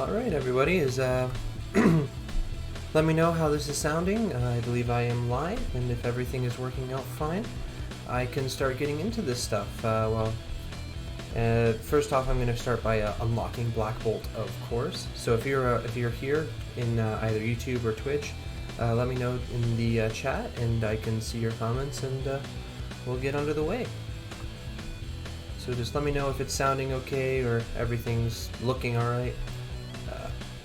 Alright, everybody, let me know how this is sounding. I believe I am live, and if everything is working out fine, I can start getting into this stuff. First off, I'm going to start by unlocking Black Bolt, of course. So if you're here in either YouTube or Twitch, let me know in the chat, and I can see your comments, and we'll get under the way. So just let me know if it's sounding okay or everything's looking alright.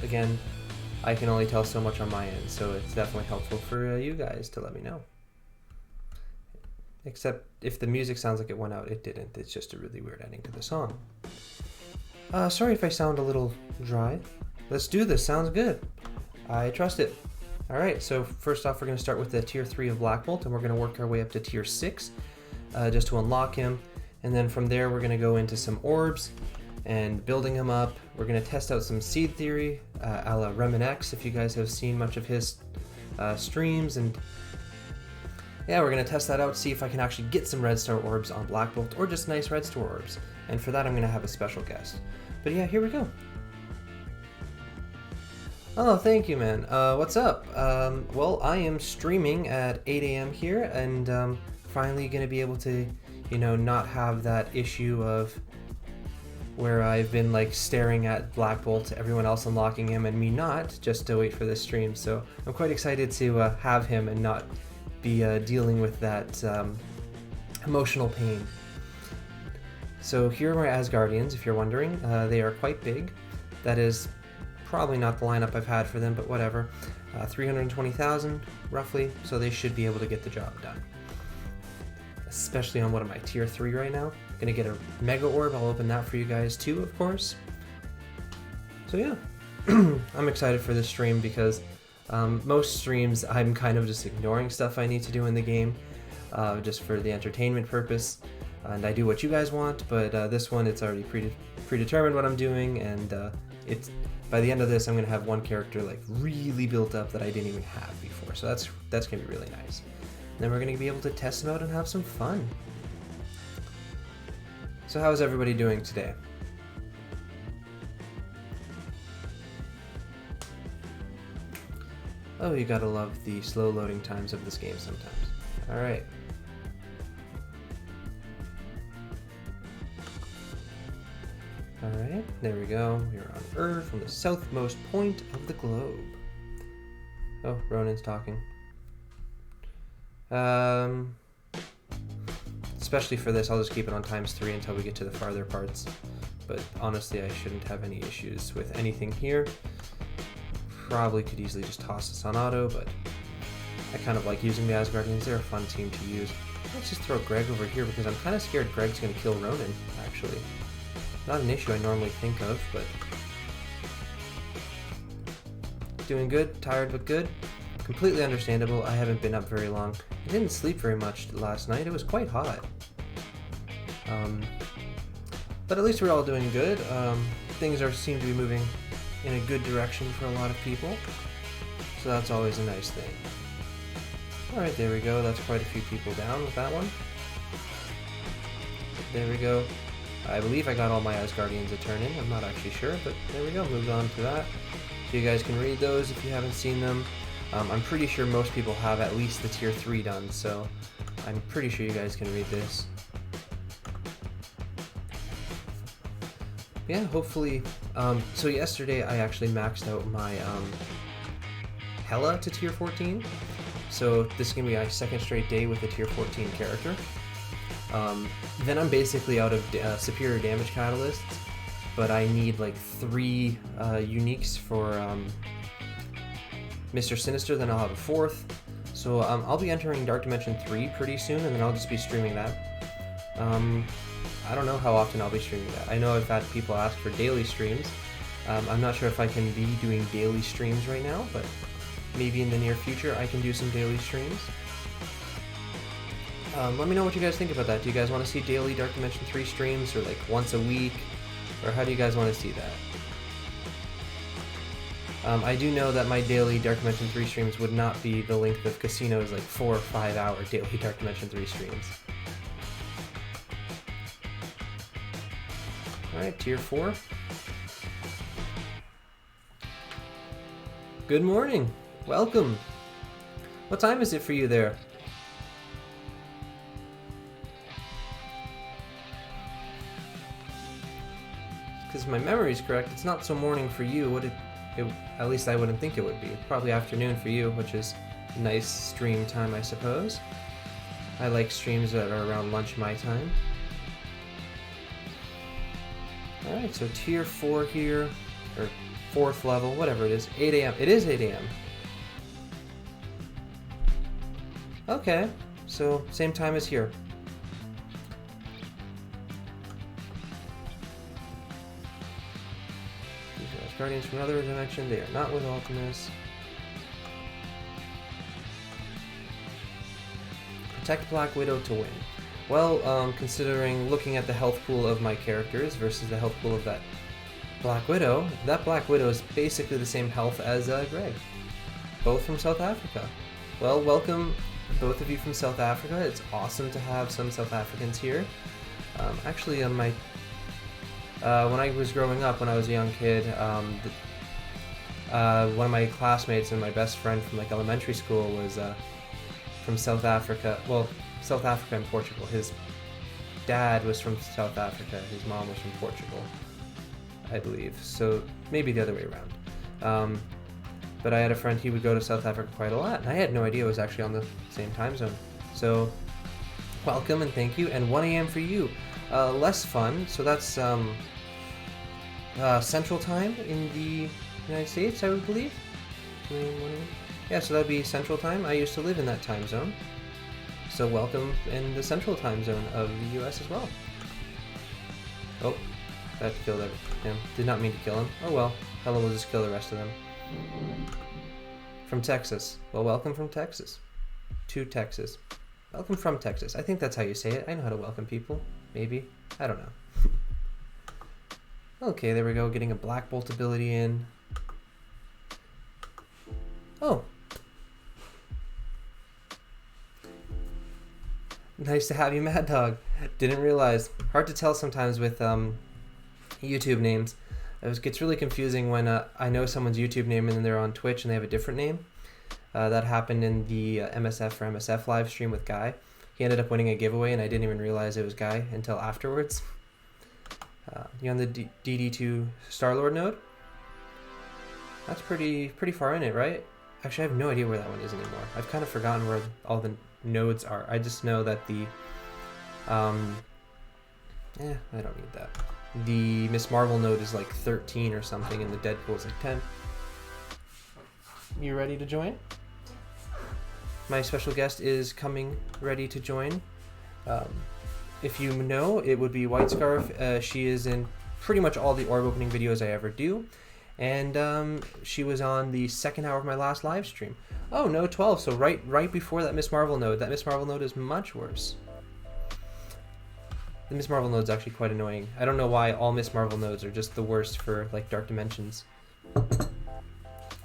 Again, I can only tell so much on my end, so it's definitely helpful for you guys to let me know. Except if the music sounds like it went out, it didn't. It's just a really weird ending to the song. Sorry if I sound a little dry. Let's do this. Sounds good. I trust it. Alright, so first off, we're going to start with the tier 3 of Black Bolt, and we're going to work our way up to tier 6 just to unlock him. And then from there, we're going to go into some orbs and building him up. We're going to test out some seed theory, a la Remin X, if you guys have seen much of his streams. And yeah, we're going to test that out, see if I can actually get some red star orbs on Black Bolt, or just nice red star orbs. And for that, I'm going to have a special guest. But yeah, here we go. Oh, thank you, man. What's up? Well, I am streaming at 8 AM here, and finally going to be able to, you know, not have that issue of where I've been like staring at Black Bolt, everyone else unlocking him and me not, just to wait for this stream. So I'm quite excited to have him and not be dealing with that emotional pain. So here are my Asgardians, if you're wondering. They are quite big. That is probably not the lineup I've had for them, but whatever. 320,000 roughly, so they should be able to get the job done. Especially on one of my tier 3 right now. Gonna get a Mega Orb, I'll open that for you guys too, of course. So yeah, I'm excited for this stream because most streams I'm kind of just ignoring stuff I need to do in the game, just for the entertainment purpose, and I do what you guys want, but this one it's already predetermined what I'm doing, and it's by the end of this I'm gonna have one character like really built up that I didn't even have before, so that's gonna be really nice. Then we're going to be able to test them out and have some fun. So how's everybody doing today? Oh, you gotta love the slow loading times of this game sometimes. Alright. Alright, there we go. We're on Earth, on the southmost point of the globe. Oh, Ronan's talking. Especially for this, I'll just keep it on ×3 until we get to the farther parts. But honestly, I shouldn't have any issues with anything here. Probably could easily just toss this on auto, but I kind of like using the Asgardians. They're a fun team to use. Let's just throw Greg over here because I'm kind of scared Greg's going to kill Ronan, actually. Not an issue I normally think of, but doing good, tired but good. Completely understandable. I haven't been up very long. I didn't sleep very much last night. It was quite hot. But at least we're all doing good. Things seem to be moving in a good direction for a lot of people. So that's always a nice thing. Alright, there we go. That's quite a few people down with that one. There we go. I believe I got all my Asgardians to turn in. I'm not actually sure, but there we go. Moved on to that. So you guys can read those if you haven't seen them. I'm pretty sure most people have at least the tier 3 done, so I'm pretty sure you guys can read this. Yeah, hopefully. So yesterday I actually maxed out my Hela to tier 14, so this is going to be my second straight day with a tier 14 character. Then I'm basically out of superior damage catalysts, but I need like 3 uniques for Mr. Sinister, then I'll have a 4th. So I'll be entering Dark Dimension 3 pretty soon, and then I'll just be streaming that. I don't know how often I'll be streaming that. I know I've had people ask for daily streams. I'm not sure if I can be doing daily streams right now, but maybe in the near future I can do some daily streams. Let me know what you guys think about that. Do you guys want to see daily Dark Dimension 3 streams, or like once a week? Or how do you guys want to see that? I do know that my daily Dark Dimension 3 streams would not be the length of Casino's like 4 or 5 hour daily Dark Dimension 3 streams. Alright, tier 4. Good morning. Welcome. What time is it for you there? Because my memory is correct, it's not so morning for you. At least I wouldn't think it would be. Probably afternoon for you, which is nice stream time, I suppose. I like streams that are around lunch my time. Alright, so tier 4 here, or 4th level, whatever it is, 8 a.m. It is 8 a.m. Okay, so same time as here. Guardians from another dimension, they are not with Ultimus. Protect Black Widow to win. Well, considering looking at the health pool of my characters versus the health pool of that Black Widow is basically the same health as Greg. Both from South Africa. Well, welcome both of you from South Africa. It's awesome to have some South Africans here. Actually, on my when I was growing up, when I was a young kid, one of my classmates and my best friend from like elementary school was from South Africa. Well, South Africa and Portugal. His dad was from South Africa. His mom was from Portugal, I believe. So maybe the other way around. But I had a friend, he would go to South Africa quite a lot, and I had no idea it was actually on the same time zone. So welcome and thank you. And 1 a.m. for you. Less fun, so that's Central Time in the United States, I would believe. Yeah, so that'd be Central Time. I used to live in that time zone. So welcome in the Central Time zone of the US as well. Oh, that killed him. Did not mean to kill him. Oh well, Hella will just kill the rest of them. From Texas. Well, welcome from Texas. To Texas. Welcome from Texas. I think that's how you say it. I know how to welcome people. Maybe. I don't know. Okay, there we go. Getting a Black Bolt ability in. Oh. Nice to have you, Mad Dog. Didn't realize. Hard to tell sometimes with YouTube names. It gets really confusing when I know someone's YouTube name and then they're on Twitch and they have a different name. That happened in the MSF for MSF live stream with Guy. He ended up winning a giveaway and I didn't even realize it was Guy until afterwards. You on the DD2 Star-Lord node? That's pretty far in it, right? Actually, I have no idea where that one is anymore. I've kind of forgotten where all the nodes are. I just know that the... I don't need that. The Miss Marvel node is like 13 or something and the Deadpool is like 10. You ready to join? My special guest is coming ready to join. If you know, it would be Whitescarf. She is in pretty much all the orb opening videos I ever do. And she was on the second hour of my last live stream. Oh, no, 12. So right before that Miss Marvel node. That Miss Marvel node is much worse. The Miss Marvel node's actually quite annoying. I don't know why all Miss Marvel nodes are just the worst for like Dark Dimensions.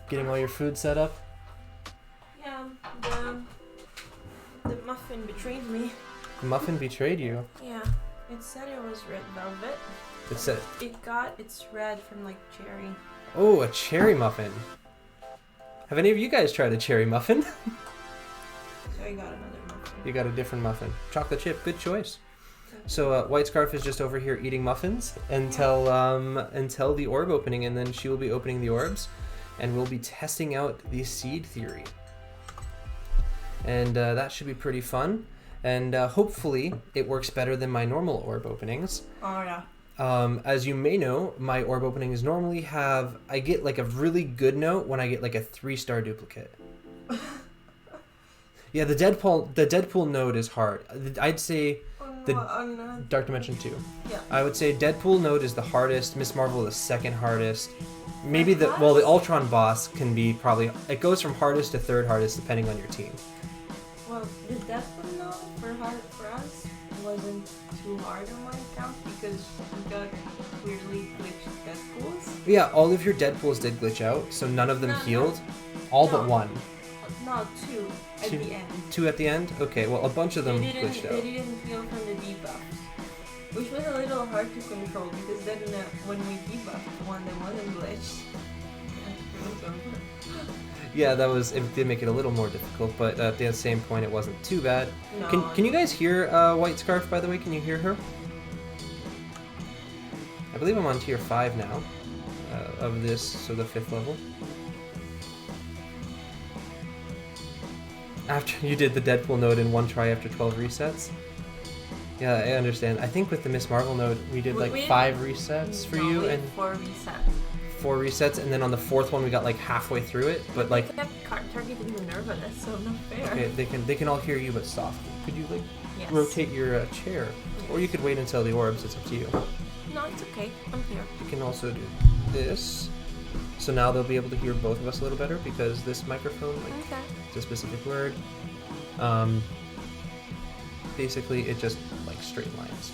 Getting all your food set up? Yeah, the muffin betrayed me. The muffin betrayed you? Yeah, it said it was red velvet. It said... It got its red from like cherry. Oh, a cherry muffin. Have any of you guys tried a cherry muffin? So I got another muffin. You got a different muffin. Chocolate chip, good choice. So Whitescarf is just over here eating muffins until the orb opening, and then she will be opening the orbs, and we'll be testing out the seed theory. And that should be pretty fun. And hopefully it works better than my normal orb openings. Oh yeah. As you may know, my orb openings normally I get like a really good note when I get like a 3-star duplicate. Yeah, the Deadpool node is hard. I'd say Dark Dimension 2. Yeah. I would say Deadpool node is the hardest, Miss Marvel the second hardest. Maybe the Ultron boss can be probably, it goes from hardest to third hardest depending on your team. Well, the Deadpool node for us wasn't too hard on my account because we got weirdly glitched Deadpools. Yeah, all of your Deadpools did glitch out, so none of them healed. All but one. No, two at the end. 2 at the end? Okay, well a bunch of them glitched out. They didn't heal from the debuffs, which was a little hard to control because then when we debuffed one that wasn't glitched, Yeah, it did make it a little more difficult, but at the same point, it wasn't too bad. No. Can you guys hear Whitescarf, by the way? Can you hear her? I believe I'm on tier 5 now of this, so the 5th level. After you did the Deadpool node in one try after 12 resets? Yeah, I understand. I think with the Miss Marvel node, we did like 5 resets for you, and 4 resets. 4 resets, and then on the 4th one we got like halfway through it, but like They kept targeting the nerve, that's so not fair. okay, they can all hear you, but softly. Could you like Yes. rotate your chair, or you could wait until the orbs? It's up to you. No, it's okay. I'm here. You can also do this, so now they'll be able to hear both of us a little better because this microphone, like, Okay. it's a specific word. Basically, it just like straight lines,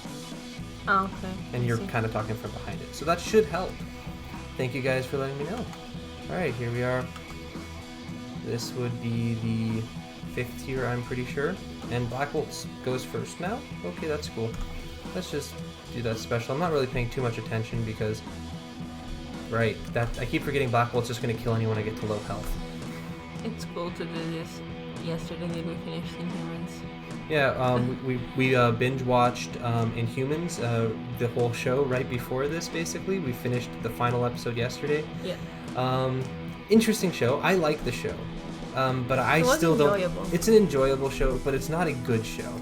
Oh, okay. and you're kind of talking from behind it, so that should help. Thank you guys for letting me know. Alright, here we are. This would be the 5th tier, I'm pretty sure. And Black Bolt goes first now? Okay, that's cool. Let's just do that special. I'm not really paying too much attention because... Right, I keep forgetting Black Bolt's just going to kill anyone I get to low health. It's cool to do this. Yesterday we finished Inhumans. Yeah, we binge watched Inhumans, the whole show right before this. Basically, we finished the final episode yesterday. Yeah. Interesting show. I like the show, but I still enjoyable. don't. It's an enjoyable show, but it's not a good show.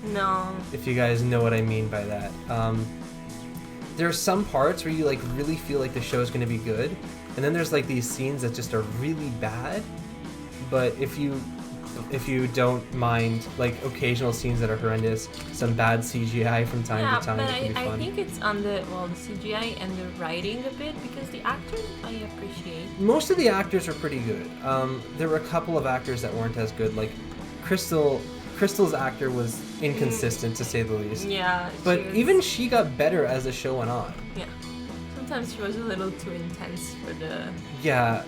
No. If you guys know what I mean by that. There are some parts where you like really feel like the show is going to be good, and then there's like these scenes that just are really bad. But if you don't mind like occasional scenes that are horrendous, some bad CGI from time to time, but it can be fun. I think it's on the CGI and the writing a bit, because the actors I appreciate. Most of the actors are pretty good. There were a couple of actors that weren't as good, like Crystal's actor was inconsistent to say the least. Yeah. But even she got better as the show went on. Yeah. Sometimes she was a little too intense for the. Yeah,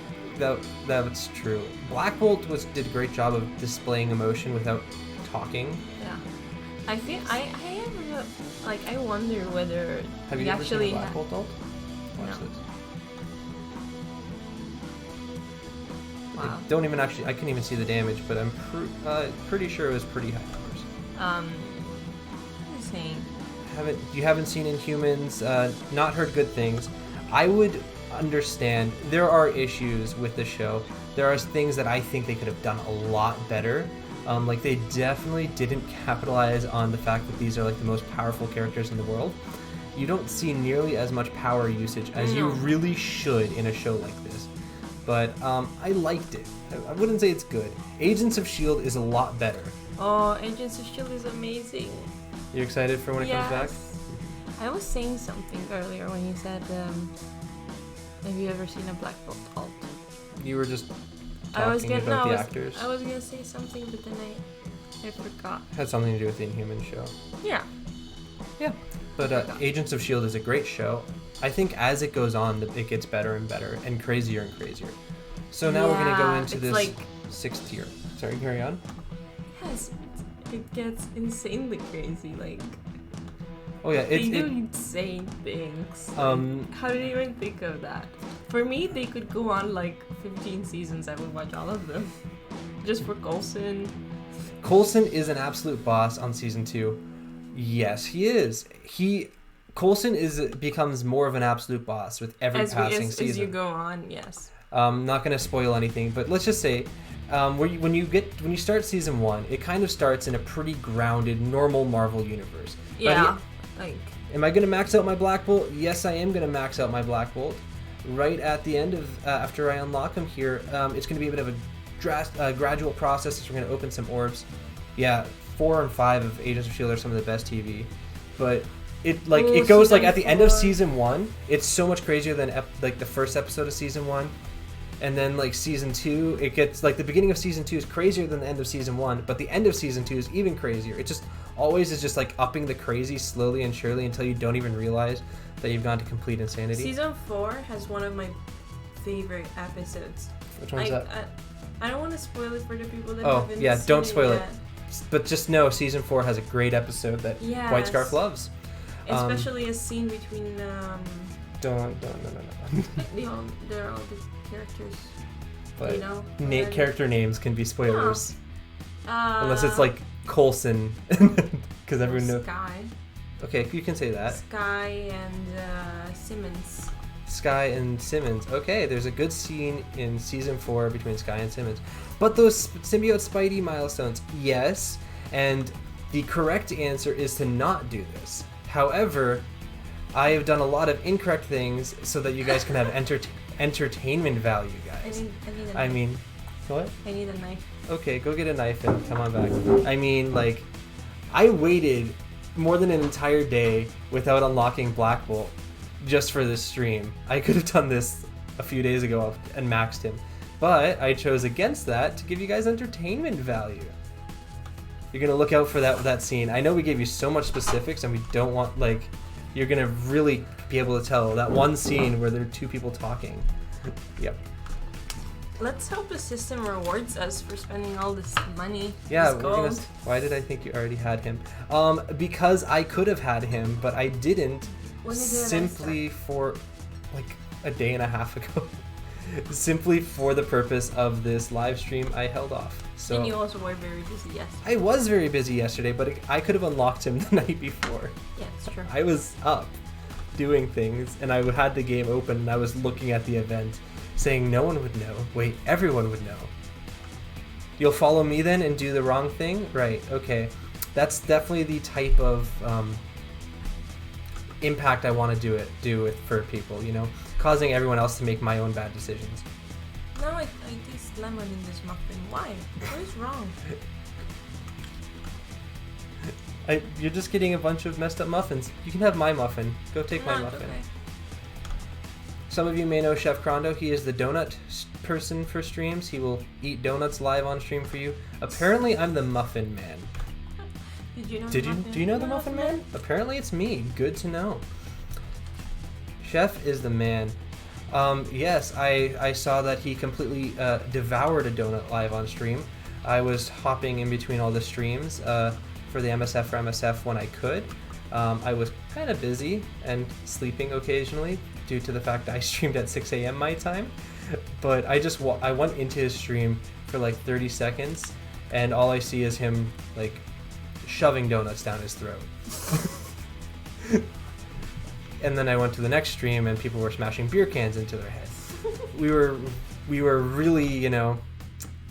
that's true. Black Bolt did a great job of displaying emotion without talking. Yeah. I think I have I wonder whether Have you we ever actually seen a Black Bolt ult? Watch No. this. Wow. I don't even actually. I couldn't even see the damage, but I'm pretty sure it was pretty high numbers. What am I saying? You haven't seen Inhumans, not heard good things. I would understand. There are issues with the show. There are things that I think they could have done a lot better. Like they definitely didn't capitalize on the fact that these are like the most powerful characters in the world. You don't see nearly as much power usage as you really should in a show like this. But I liked it. I wouldn't say it's good. Agents of S.H.I.E.L.D. is a lot better. Oh, Agents of S.H.I.E.L.D. is amazing. You excited for when it comes back? I was saying something earlier when you said, have you ever seen a Black Bolt alt? You were just talking about the actors. I was gonna say something, but then I forgot. Had something to do with the Inhuman show. Yeah. Yeah. But Agents of S.H.I.E.L.D. is a great show. I think as it goes on, it gets better and better and crazier and crazier. So now we're going to go into this 6th tier. Sorry, carry on. Yes, it gets insanely crazy. Like, oh yeah, they do insane things. How did you even think of that? For me, they could go on like 15 seasons. I would watch all of them. Just for Coulson. Coulson is an absolute boss on season 2. Yes, he is. Coulson becomes more of an absolute boss with every passing season. As you go on, yes. Not going to spoil anything, but let's just say, when you start season 1, it kind of starts in a pretty grounded, normal Marvel universe. Yeah. Am I going to max out my Black Bolt? Yes, I am going to max out my Black Bolt. Right at the end of after I unlock him here, it's going to be a bit of a gradual process as we're going to open some orbs. Yeah, 4 and 5 of Agents of S.H.I.E.L.D. are some of the best TV, but it goes like at the end of season 1, it's so much crazier than like the first episode of season 1, and then like season 2, it gets like the beginning of season 2 is crazier than the end of season 1, but the end of season 2 is even crazier. It just always is just like upping the crazy slowly and surely until you don't even realize that you've gone to complete insanity. Season 4 has one of my favorite episodes. Which one's that? I don't want to spoil it for the people that haven't seen it. Don't spoil it. But just know season 4 has a great episode that Whitescarf loves. Especially a scene between Don't. They're all the characters. But You know. character names can be spoilers. Unless it's like Coulson, because everyone knows. Sky. Okay, you can say that. Sky and Simmons. Sky and Simmons. Okay, there's a good scene in season 4 between Sky and Simmons. But those symbiote Spidey milestones, yes. And the correct answer is to not do this. However, I have done a lot of incorrect things so that you guys can have entertainment value, guys. I need a knife. I mean, what? I need a knife. Okay, go get a knife and come on back. I mean, like, I waited more than an entire day without unlocking Black Bolt just for this stream. I could have done this a few days ago and maxed him. But I chose against that to give you guys entertainment value. You're going to look out for that scene. I know we gave you so much specifics and we don't want, like, you're going to really be able to tell that one scene where there are two people talking. Yep. Let's hope the system rewards us for spending all this money. Yeah, this we're gonna. gold. Why did I think you already had him? Because I could have had him, but I didn't. When did it Simply for like a day and a half ago. Simply for the purpose of this live stream, I held off. So And you also were very busy yesterday. I was very busy yesterday, but I could have unlocked him the night before. Yeah, it's true. I was up doing things, and I had the game open, and I was looking at the event, saying no one would know. Wait, everyone would know. You'll follow me then and do the wrong thing? Right, okay. That's definitely the type of impact I want to do it for people, you know? Causing everyone else to make my own bad decisions. No, I taste lemon in this muffin. Why? What is wrong? You're just getting a bunch of messed up muffins. You can have my muffin. Go take my No, muffin. okay. Some of you may know Chef Crondo. He is the donut person for streams. He will eat donuts live on stream for you. Apparently, I'm the Muffin Man. Did you know? Do you know the Muffin Man? Apparently, it's me. Good to know. Chef is the man. Yes, I saw that he completely devoured a donut live on stream. I was hopping in between all the streams for the MSF for MSF when I could. I was kind of busy and sleeping occasionally due to the fact that I streamed at 6 a.m. my time. But I went into his stream for like 30 seconds, and all I see is him like shoving donuts down his throat. And then I went to the next stream, and people were smashing beer cans into their head. We were really, you know,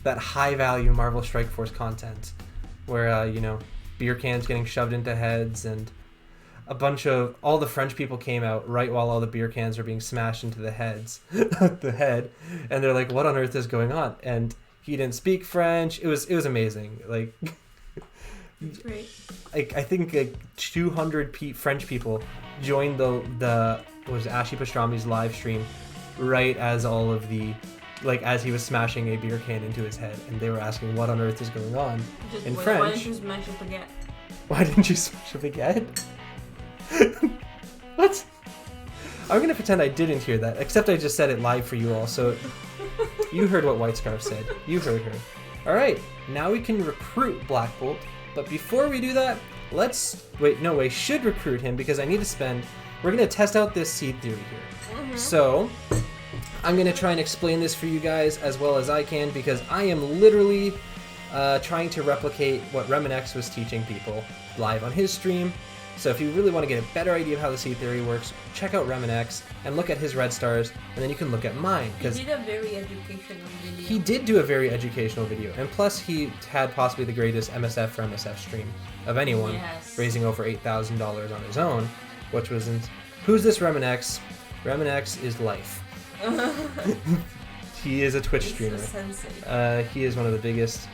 that high value Marvel Strike Force content, where you know, beer cans getting shoved into heads, and a bunch of all the French people came out right while all the beer cans were being smashed into the head, and they're like, "What on earth is going on?" And he didn't speak French. It was amazing. Like, Great. I think like 200 French people joined the was Ashi Pastrami's live stream right as all of the as he was smashing a beer can into his head, and they were asking what on earth is going on in French. Why didn't you smash a baguette? Why didn't you smash a baguette? What? I'm gonna pretend I didn't hear that, except I just said it live for you all, so you heard what Whitescarf said. You heard her. Alright, now we can recruit Black Bolt, but before we do that, should recruit him, because I need to spend... We're gonna test out this seed theory here. Mm-hmm. So, I'm gonna try and explain this for you guys as well as I can, because I am literally trying to replicate what Remenex was teaching people live on his stream. So if you really want to get a better idea of how the seed theory works, check out Remenex and look at his red stars, and then you can look at mine. He did a very educational video. He did do a very educational video, and plus he had possibly the greatest MSF for MSF stream of anyone, Yes. raising over $8,000 on his own, which was who's this Remenex? Remenex is life. He is a Twitch He's streamer. a sensei. He is one of the biggest.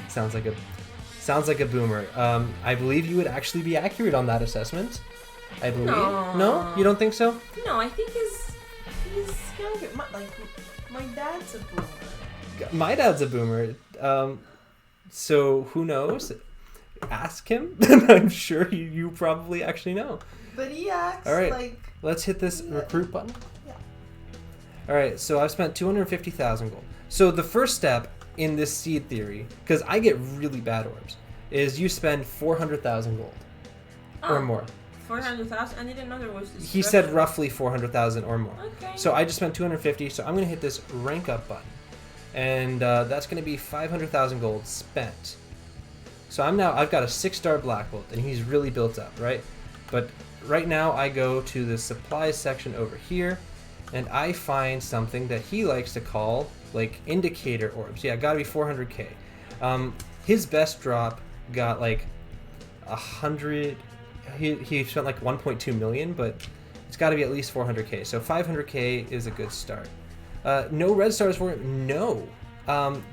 Sounds like a boomer. I believe you would actually be accurate on that assessment. I believe. No. No? You don't think so? No, I think he's younger. My dad's a boomer. My dad's a boomer. So who knows? Ask him. I'm sure you probably actually know. But he acts All right. like... Let's hit this recruit button. Yeah. All right, so I've spent 250,000 gold. So the first step in this seed theory, because I get really bad orbs, is you spend 400,000 gold or more. 400,000? I didn't know there was this. He said roughly 400,000 or more. Okay. So I just spent 250. So I'm gonna hit this rank up button, and that's gonna be 500,000 gold spent. So I've got a 6-star black bolt, and he's really built up, right? But right now I go to the supplies section over here, and I find something that he likes to call like indicator orbs. Yeah, gotta be 400k. His best drop got like 100. He spent like 1.2 million, but it's got to be at least 400k. So 500k is a good start. No red stars for it. No.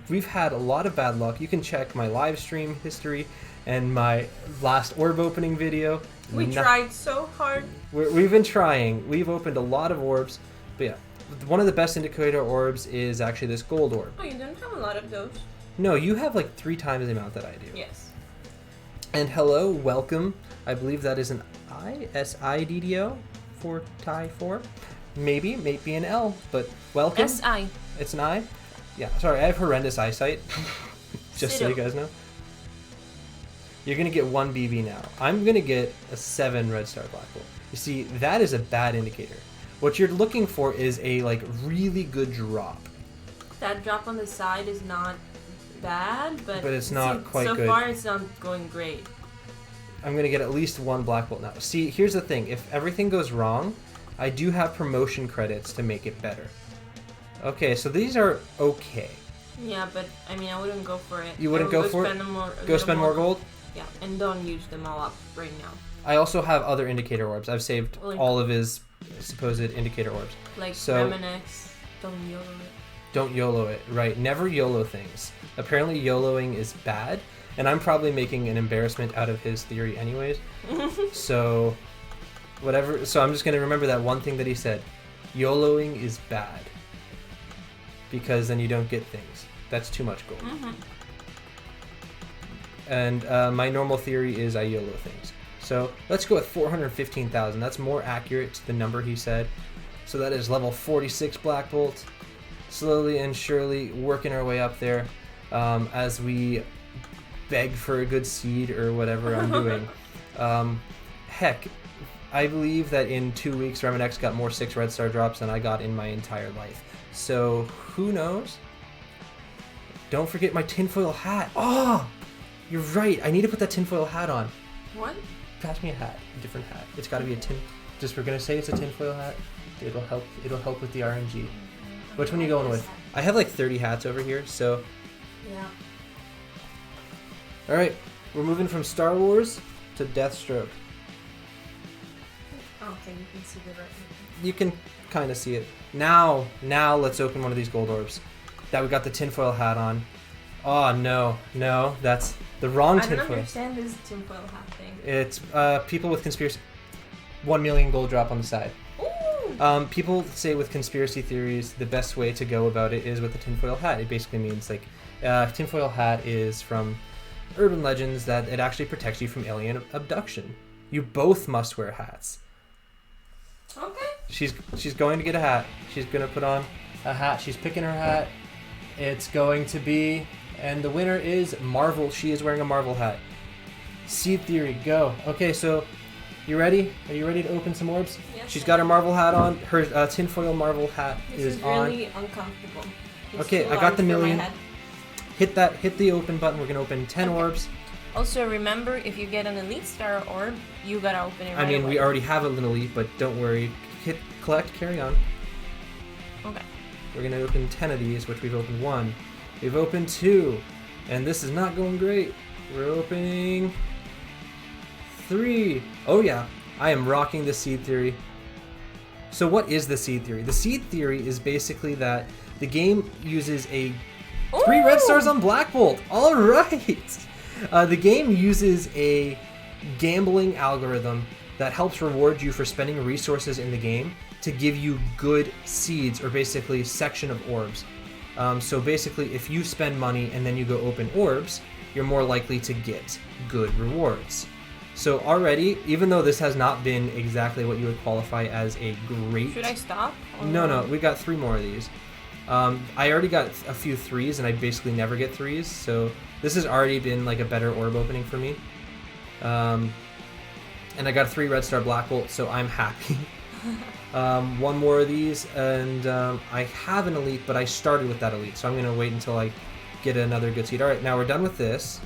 We've had a lot of bad luck. You can check my live stream history and my last orb opening video. We tried so hard. We've been trying. We've opened a lot of orbs, but yeah, one of the best indicator orbs is actually this gold orb. Oh, you don't have a lot of those. No, you have like 3 times the amount that I do. Yes. And hello, welcome. I believe that is an I, S-I-D-D-O for Thai 4. Maybe an L, but welcome. S-I. It's an I? Yeah, sorry, I have horrendous eyesight. Just so you guys know. You're going to get 1 BB now. I'm going to get a 7 red star black hole. You see, that is a bad indicator. What you're looking for is a like really good drop. That drop on the side is not bad, but it's not quite so good. So far, it's not going great. I'm going to get at least 1 black bolt now. See, here's the thing. If everything goes wrong, I do have promotion credits to make it better. Okay, so these are okay. Yeah, but I mean, I wouldn't go for it. You wouldn't go for it? Go spend more gold? Yeah, and don't use them all up right now. I also have other indicator orbs. I've saved all of his supposed indicator orbs. Like so, Reminex, don't YOLO it. Don't YOLO it, right. Never YOLO things. Apparently YOLOing is bad. And I'm probably making an embarrassment out of his theory anyways. So, whatever. So I'm just going to remember that one thing that he said. YOLOing is bad. Because then you don't get things. That's too much gold. Mm-hmm. And my normal theory is I YOLO things. So let's go with 415,000. That's more accurate to the number he said. So that is level 46 Black Bolt. Slowly and surely working our way up there as we beg for a good seed or whatever I'm doing. Heck, I believe that in 2 weeks Reminex got more 6 red star drops than I got in my entire life. So who knows? Don't forget my tinfoil hat. Oh, you're right. I need to put that tinfoil hat on. What? Pass me a hat, a different hat. It's got to be a tin. Just we're gonna say it's a tinfoil hat. It'll help. It'll help with the RNG. Which one are you going with? I have like 30 hats over here, so. Yeah. All right, we're moving from Star Wars to Deathstroke. I don't think you can see the right. You can kind of see it. Now let's open one of these gold orbs. That we got the tinfoil hat on. Oh no, that's the wrong tinfoil. I don't understand this tinfoil hat thing. It's people with conspiracy. 1 million gold drop on the side. Ooh. People say with conspiracy theories, the best way to go about it is with the tinfoil hat. It basically means like tinfoil hat is from urban legends that it actually protects you from alien abduction. You both must wear hats. Okay. She's going to get a hat. She's going to put on a hat. She's picking her hat. It's going to be, and the winner is Marvel. She is wearing a Marvel hat. Seed theory, go. Okay, so you ready? Are you ready to open some orbs? Yes. She's got her Marvel hat on. Her tinfoil Marvel hat is on. This is really uncomfortable. It's okay, I got the million. Hit the open button. We're gonna open 10 orbs. Also, remember, if you get an Elite Star orb, you gotta open it right I mean, away. we already have an elite, but don't worry. Hit collect, carry on. Okay. We're gonna open 10 of these, which we've opened 1. We've opened 2, and this is not going great. We're opening 3. Oh yeah, I am rocking the seed theory. So what is the seed theory? The seed theory is basically that the game uses a 3 red stars on Black Bolt. All right. The game uses a gambling algorithm that helps reward you for spending resources in the game to give you good seeds, or basically section of orbs. So basically, if you spend money and then you go open orbs, you're more likely to get good rewards. So already, even though this has not been exactly what you would qualify as a great... Should I stop? No, we got 3 more of these. I already got a few 3s, and I basically never get 3s, so this has already been like a better orb opening for me. And I got 3 red star black bolt, so I'm happy. One more of these, and I have an elite, but I started with that elite, so I'm going to wait until I get another good seed. All right, now we're done with this,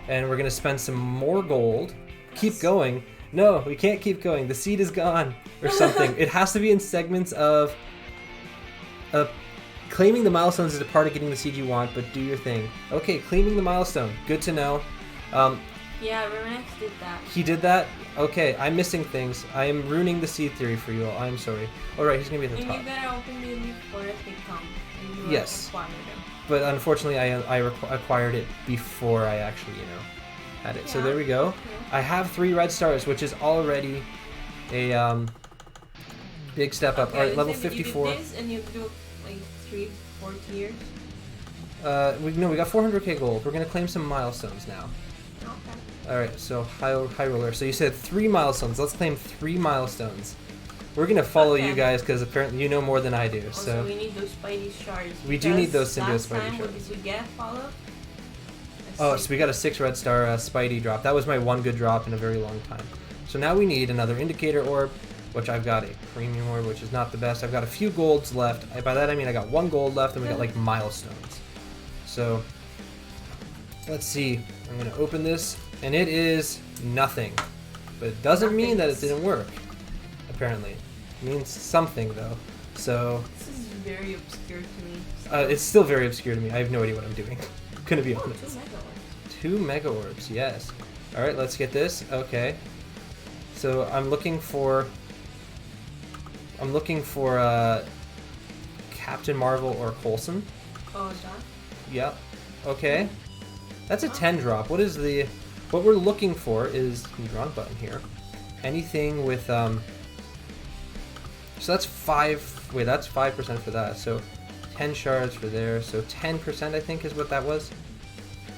and we're going to spend some more gold. Keep going. No, we can't keep going. The seed is gone, or something. It has to be in segments of claiming the milestones is a part of getting the seed you want, but do your thing. Okay, claiming the milestone. Good to know. Yeah, Remex did that. He did that? Okay, I'm missing things. I am ruining the seed theory for you all. I'm sorry. Alright, he's going to be at the top. And you gotta open the elite forest they come. And you Yes. acquire them. But unfortunately, I acquired it before I actually, had it. So there we go. Okay. I have 3 red stars, which is already a big step up. Okay, Alright, level so 54. You do this and you do like 3-4 tiers. We got 400k gold. We're going to claim some milestones now. Okay. Alright, so high roller. So you said 3 milestones. Let's claim 3 milestones. We're going to follow you guys because apparently you know more than I do. Also, So we need those Spidey shards. We do need those symbiote last Spidey time, what shards. did we get, Follow? Oh, so we got a 6 red star Spidey drop. That was my one good drop in a very long time. So now we need another indicator orb, which I've got a premium orb, which is not the best. I've got a few golds left. By that I mean I got 1 gold left, and we got like milestones. So let's see. I'm gonna open this, and it is nothing. But it doesn't mean that it didn't work. Apparently, it means something though. So This is very obscure to me. it's still very obscure to me. I have no idea what I'm doing. Gonna be honest. 2 mega orbs. 2 mega orbs, yes. Alright, let's get this. Okay. So I'm looking for Captain Marvel or Coulson. Oh, that? Yep. Okay. That's a 10 drop. What we're looking for is wrong button here. Anything with so that's 5% for that. So 10 shards for there. So 10% I think is what that was.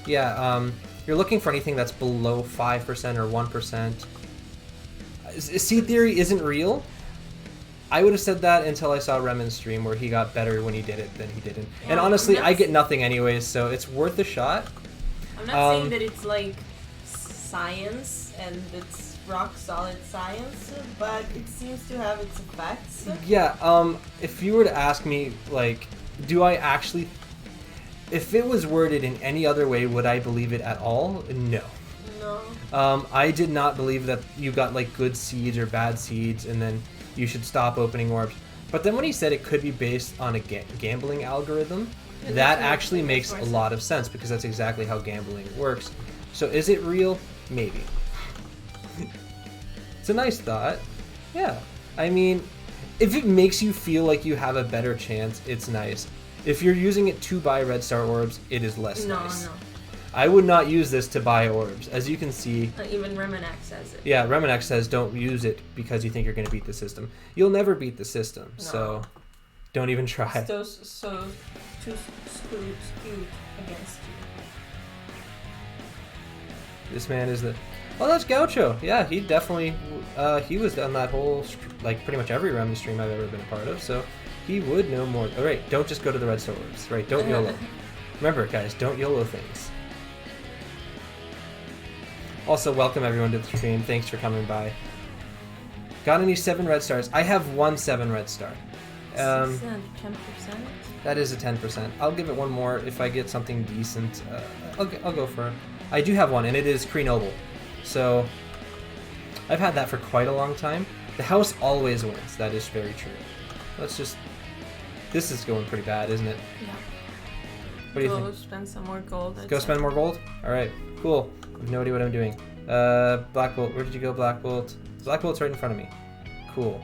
Yeah, you're looking for anything that's below 5% or 1%. Seed theory isn't real. I would have said that until I saw Remen's stream where he got better when he did it than he didn't. Yeah, and honestly, I get nothing anyways, so it's worth a shot. I'm not saying that it's like science and it's rock solid science, but it seems to have its effects. Yeah, if you were to ask me, like, do I actually... If it was worded in any other way, would I believe it at all? No. No. I did not believe that you got, like, good seeds or bad seeds, and then you should stop opening orbs. But then when he said it could be based on a gambling algorithm, Yeah, that that actually makes makes more a lot of sense, because that's exactly how gambling works. So is it real? Maybe. It's a nice thought. Yeah. I mean, if it makes you feel like you have a better chance, it's nice. If you're using it to buy red star orbs, it is less nice. No. I would not use this to buy orbs. As you can see... Even Remenax says it. Yeah, Remenax says don't use it because you think you're going to beat the system. You'll never beat the system, so don't even try. So too skewed against you. This man is the... Oh, that's Gaucho. Yeah, he definitely... he was on that whole... Like, pretty much every Remen stream I've ever been a part of, so he would know more. All right, don't just go to the red star orbs. Right, don't YOLO. Remember, guys, don't YOLO things. Also, welcome everyone to the stream. Thanks for coming by. Got any 7 red stars? I have 1 7 red star. 10%? That is a 10%. I'll give it one more if I get something decent. I'll go for it. I do have one, and it is Kree Noble. So, I've had that for quite a long time. The house always wins. That is very true. Let's just... This is going pretty bad, isn't it? Yeah. What do you think? Go spend some more gold. Go spend more gold? Alright, cool. I have no idea what I'm doing. Black Bolt. Where did you go, Black Bolt? Black Bolt's right in front of me. Cool.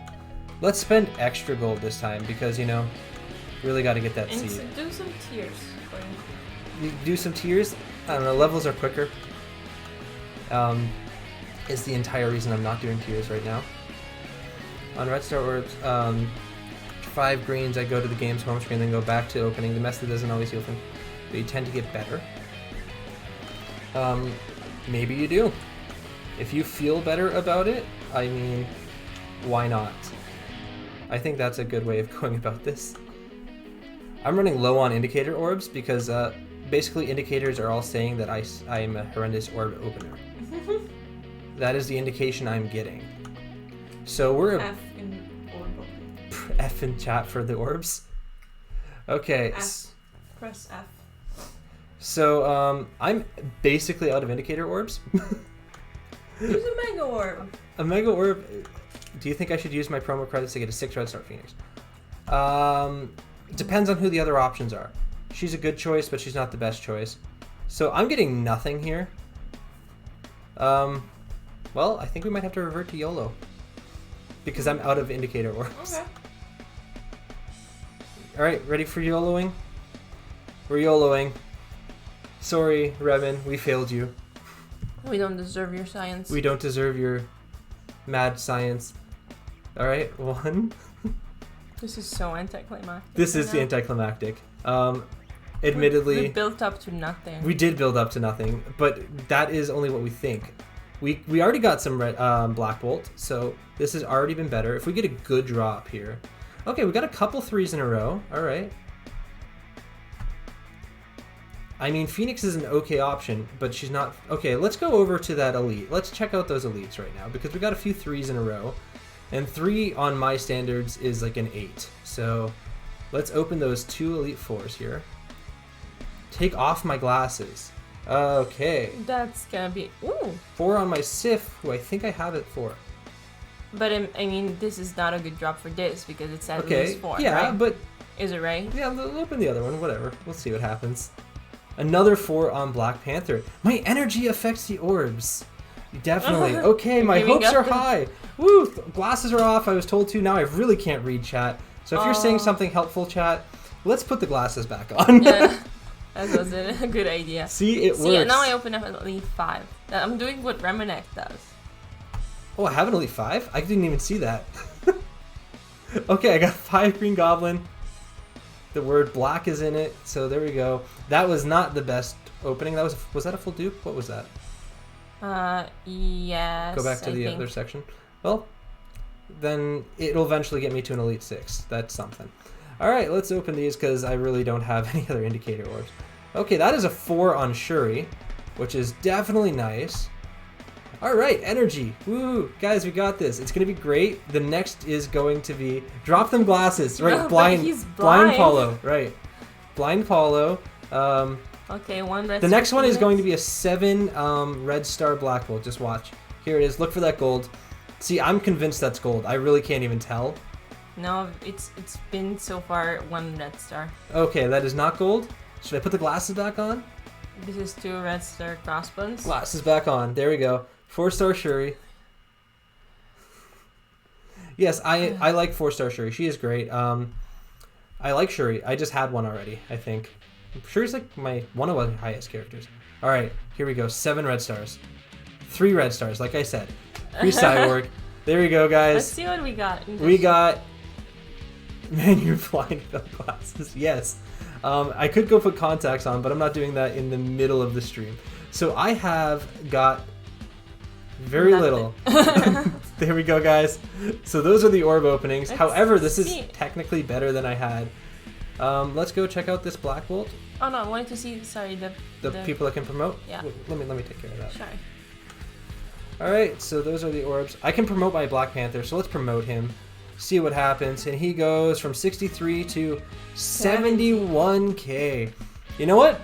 Let's spend extra gold this time because, you know, really got to get that and seed. do some tiers. You do some tiers? I don't know, levels are quicker. Is the entire reason I'm not doing tiers right now. On Red Star Orbs, 5 greens, I go to the game's home screen, then go back to opening. The method doesn't always heal them, but you tend to get better. Maybe you do. If you feel better about it, I mean, why not? I think that's a good way of going about this. I'm running low on indicator orbs because basically indicators are all saying that I'm a horrendous orb opener. That is the indication I'm getting. So we're F in orb. F in chat for the orbs. Okay. F. Press F. So I'm basically out of indicator orbs. Use a mega orb. A mega orb. Do you think I should use my promo credits to get a 6 Red Star Phoenix? Depends on who the other options are. She's a good choice, but she's not the best choice. So I'm getting nothing here. Well, I think we might have to revert to YOLO. Because I'm out of indicator orbs. Okay. Alright, ready for YOLOing? We're YOLOing. Sorry, Revan, we failed you. We don't deserve your science. We don't deserve your mad science. Alright, 1. This is so anticlimactic. This is the anticlimactic. Admittedly, we built up to nothing. we did build up to nothing, but that is only what we think. We already got some red, Black Bolt, so this has already been better. If we get a good drop here. Okay, we got a couple 3s in a row. Alright. I mean, Phoenix is an okay option, but she's not... Okay, let's go over to that elite. Let's check out those elites right now, because we got a few 3s in a row. And 3 on my standards is like an 8. So let's open those 2 elite 4s here. Take off my glasses. Okay. That's gonna be... Ooh! 4 on my Sif, who I think I have it for. But I mean, this is not a good drop for this, because it's at least 4, yeah, right? but... Is it right? Yeah, open the other one, whatever. We'll see what happens. Another 4 on Black Panther. My energy affects the orbs. Definitely. Okay, my hopes are high. Woo! Glasses are off. I was told to. Now I really can't read chat. So if you're saying something helpful, chat, let's put the glasses back on. Yeah, that was a good idea. See, it works. Yeah, now I open up at Elite 5. I'm doing what Remenek does. Oh, I have an Elite 5? I didn't even see that. Okay, I got 5 Green Goblin. The word black is in it, so there we go. That was not the best opening. Was that a full dupe? What was that? Yes. Go back to the other section. Well, then it'll eventually get me to an Elite 6. That's something. Alright, let's open these because I really don't have any other indicator orbs. Okay, that is a 4 on Shuri, which is definitely nice. Alright, energy. Woo! Guys, we got this. It's going to be great. The next is going to be... Drop them glasses. Right, No, blind. he's Blind blind. Paulo. Right. Blind Paulo. Okay, 1 red The star next one is Phoenix. going to be a 7 Red Star Black Bolt. Just watch. Here it is. Look for that gold. See, I'm convinced that's gold. I really can't even tell. No, it's been so far 1 red star. Okay, that is not gold. Should I put the glasses back on? This is 2 red star crossbones. Glasses back on. There we go. 4-star Shuri. Yes, I like 4-star Shuri. She is great. I like Shuri. I just had one already, I think. Shuri's like one of my highest characters. Alright, here we go. 7 red stars. 3 red stars, like I said. 3 Cyborg. There we go, guys. Let's see what we got. We got... Man, you're blind without glasses. Yes. I could go put contacts on, but I'm not doing that in the middle of the stream. So I have got very little. There we go, guys. So those are the orb openings. Let's However, this see. is technically better than I had. Let's go check out this Black Bolt. Oh no, I wanted to see. Sorry, The people that can promote. Yeah. Let me take care of that. Sure. All right. So those are the orbs. I can promote my Black Panther. So let's promote him. See what happens. And he goes from 63 to 71K. You know what?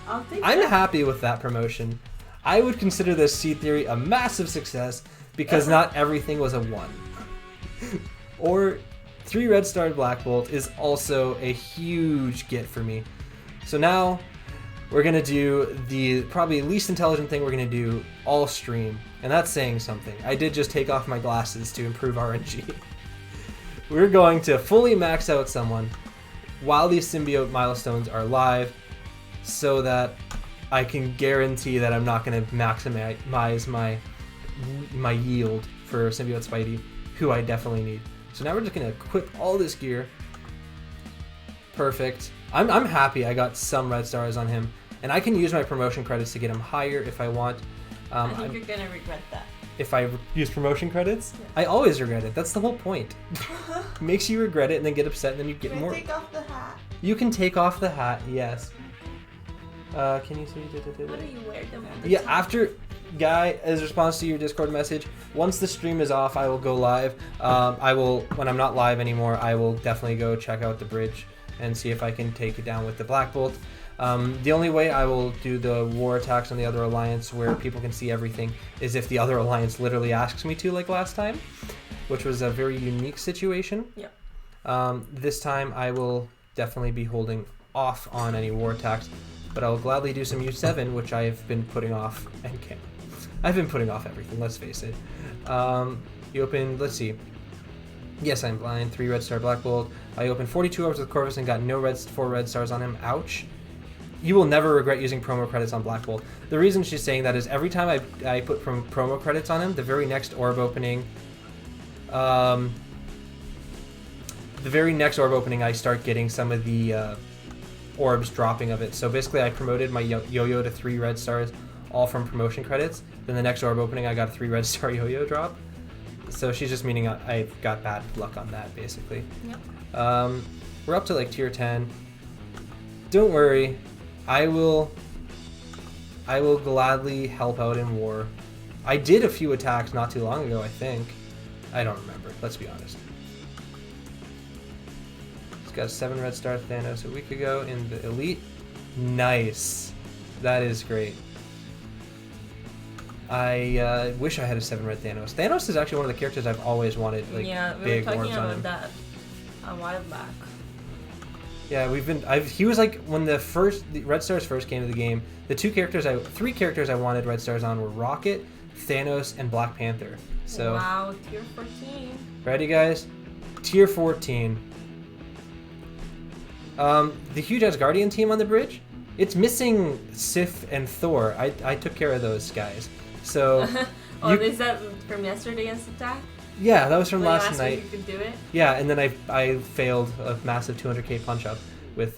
I'll take I'm that. happy with that promotion. I would consider this Seed Theory a massive success because not everything was a 1. Or 3 Red Star Black Bolt is also a huge get for me. So now we're going to do the probably least intelligent thing we're going to do all stream. And that's saying something. I did just take off my glasses to improve RNG. We're going to fully max out someone while these symbiote milestones are live so that I can guarantee that I'm not going to maximize my yield for symbiote Spidey, who I definitely need. So now we're just going to equip all this gear. Perfect. I'm happy I got some red stars on him, and I can use my promotion credits to get him higher if I want. I think you're gonna regret that. If I use promotion credits? Yeah. I always regret it. That's the whole point. Makes you regret it and then get upset and then you get more. Take off the hat. You can take off the hat, yes. Can you see? What do you wear them on the Yeah, top? after Guy, as a response to your Discord message, once the stream is off, I will go live. I will, when I'm not live anymore, I will definitely go check out the bridge and see if I can take it down with the Black Bolt. The only way I will do the war attacks on the other alliance where people can see everything is if the other alliance literally asks me to, like last time, which was a very unique situation. Yeah. This time I will definitely be holding off on any war attacks, but I will gladly do some U7, which I've been putting off and can't. I've been putting off everything, let's face it. You opened, let's see. Yes, I'm blind. 3 red star Black Bolt. I opened 42 hours with Corvus and got no 4 red stars on him. Ouch. You will never regret using promo credits on Black Bolt. The reason she's saying that is every time I put promo credits on him, the very next orb opening, I start getting some of the orbs dropping of it. So basically, I promoted my yo-yo to 3 red stars, all from promotion credits. Then the next orb opening, I got a 3 red star yo-yo drop. So she's just meaning I've got bad luck on that, basically. Yep. We're up to like tier 10. Don't worry, I will gladly help out in war. I did a few attacks not too long ago, I think. I don't remember, let's be honest. He's got a 7 red star Thanos a week ago in the elite. Nice. That is great. I wish I had a 7 red Thanos. Thanos is actually one of the characters I've always wanted, like, yeah, we big were talking orbs on about him. that a while back. Yeah, he was like when the Red Stars first came to the game. The 3 characters I wanted Red Stars on were Rocket, Thanos, and Black Panther. So wow, tier 14. ready, guys? Tier 14. The huge Asgardian team on the bridge. It's missing Sif and Thor. I took care of those guys. So is that from yesterday's attack? Yeah, that was from When you last asked night. if you could do it? Yeah, and then I failed a massive 200k punch up with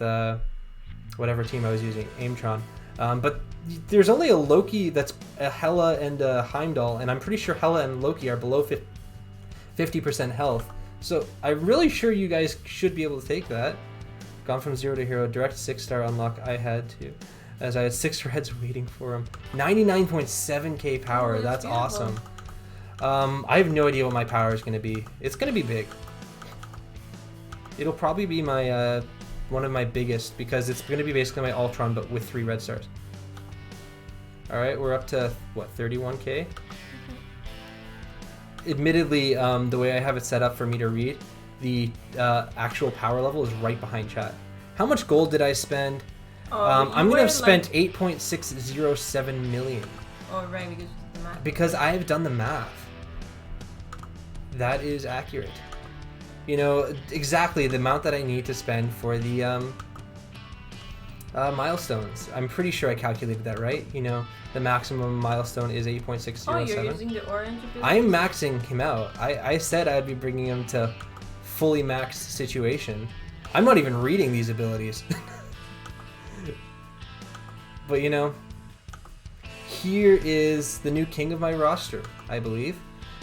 whatever team I was using, Aimtron. But there's only a Loki that's a Hela and a Heimdall, and I'm pretty sure Hela and Loki are below 50% health. So I'm really sure you guys should be able to take that. Gone from 0 to hero, direct 6-star unlock. I had to, as I had 6 reds waiting for him. 99.7k power. Oh, that's beautiful. awesome. I have no idea what my power is going to be. It's going to be big. It'll probably be my one of my biggest because it's going to be basically my Ultron but with 3 red stars. Alright, we're up to, what, 31k? Admittedly, the way I have it set up for me to read, the actual power level is right behind chat. How much gold did I spend? I'm going to have spent 8.607 million. Oh, right, because of the math. Because I have done the math. That is accurate. You know, exactly the amount that I need to spend for the milestones. I'm pretty sure I calculated that right. You know, the maximum milestone is 8.607. Oh, you're using the orange ability? I am maxing him out. I said I'd be bringing him to fully maxed situation. I'm not even reading these abilities. But you know, here is the new king of my roster, I believe.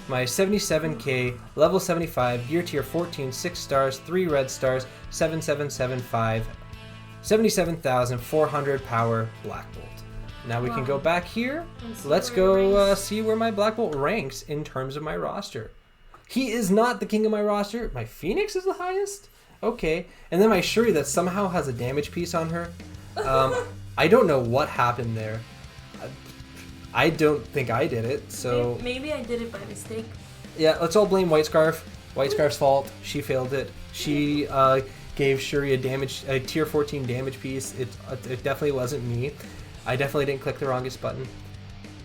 My 77k, level 75, gear tier 14, 6 stars, 3 red stars, 7775, 77,400 power Black Bolt. Now we can go back here. Let's go see where my Black Bolt ranks in terms of my roster. He is not the king of my roster. My Phoenix is the highest? Okay. And then my Shuri that somehow has a damage piece on her. I don't know what happened there. I don't think I did it, so... Maybe I did it by mistake. Yeah, let's all blame Whitescarf. Whitescarf's fault. She failed it. She gave Shuri a tier 14 damage piece. It definitely wasn't me. I definitely didn't click the wrongest button.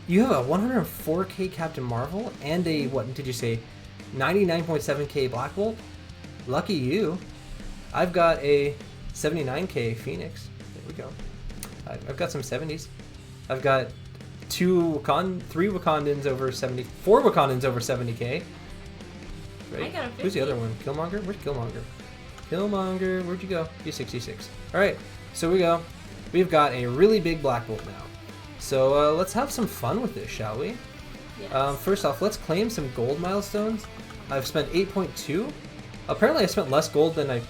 You have a 104k Captain Marvel and a, what did you say, 99.7k Black Bolt? Lucky you. I've got a 79k Phoenix. There we go. I've got some 70s. I've got 3 Wakandans over 70, 4 Wakandans over 70k. Right? I got a 50. Who's the other one? Killmonger? Where's Killmonger? Killmonger, where'd you go? You're 66. Alright, so we go. We've got a really big Black Bolt now. So let's have some fun with this, shall we? Yes. First off, let's claim some gold milestones. I've spent 8.2. Apparently I spent less gold than I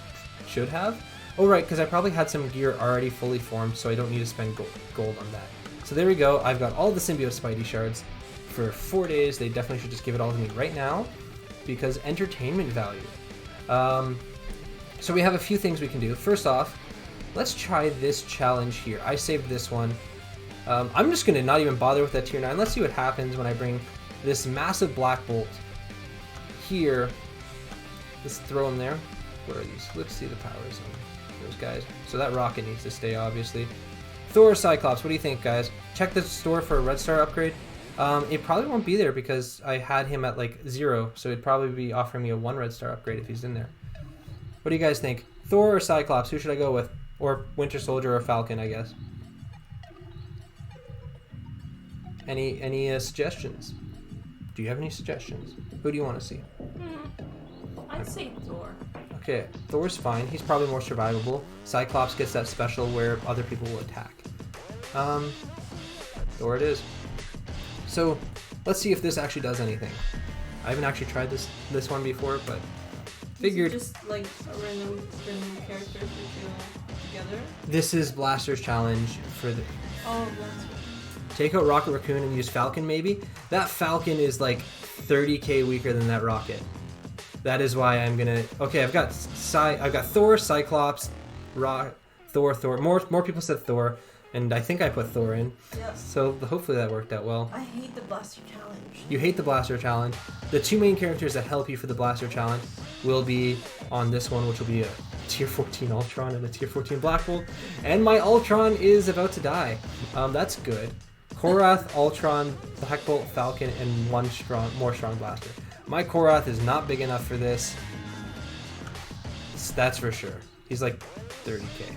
should have. Oh right, because I probably had some gear already fully formed, so I don't need to spend gold on that. So there we go. I've got all the symbiote Spidey shards for 4 days. They definitely should just give it all to me right now because entertainment value. So we have a few things we can do. First off, let's try this challenge here. I saved this one. I'm just going to not even bother with that tier 9. Let's see what happens when I bring this massive Black Bolt here. Let's throw them there. What are these? Let's see the powers on those guys. So that rocket needs to stay, obviously. Thor, Cyclops, what do you think, guys? Check the store for a Red Star upgrade. It probably won't be there because I had him at like 0, so it'd probably be offering me a 1 Red Star upgrade if he's in there. What do you guys think? Thor or Cyclops? Who should I go with? Or Winter Soldier or Falcon, I guess. Any suggestions? Do you have any suggestions? Who do you want to see? I'd say Thor. Okay, Thor's fine. He's probably more survivable. Cyclops gets that special where other people will attack. Thor it is. So, let's see if this actually does anything. I haven't actually tried this one before, but figured. Is it just like a random characters that you together? This is Blaster's challenge for the. Oh, Blaster. Take out Rocket Raccoon and use Falcon, maybe. That Falcon is like 30k weaker than that Rocket. That is why I'm gonna. Okay, I've got Thor, Cyclops, Thor. More people said Thor, and I think I put Thor in. Yes. So hopefully that worked out well. I hate the Blaster challenge. You hate the Blaster challenge. The 2 main characters that help you for the Blaster challenge will be on this one, which will be a tier 14 Ultron and a tier 14 Black Bolt. And my Ultron is about to die. That's good. Korath, Ultron, Black Bolt, Falcon, and one more strong Blaster. My Korath is not big enough for this. That's for sure. He's like 30k.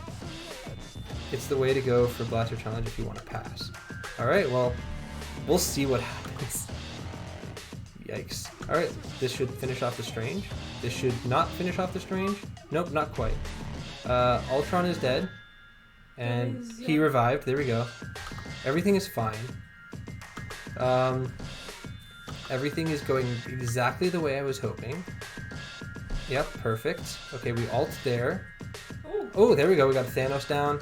It's the way to go for Blaster Challenge if you want to pass. Alright, well, we'll see what happens. Yikes. Alright, this should finish off the Strange. This should not finish off the Strange. Nope, not quite. Ultron is dead. And he revived. There we go. Everything is fine. Everything is going exactly the way I was hoping. Yep, perfect. Okay, we ult there. Oh, there we go. We got Thanos down.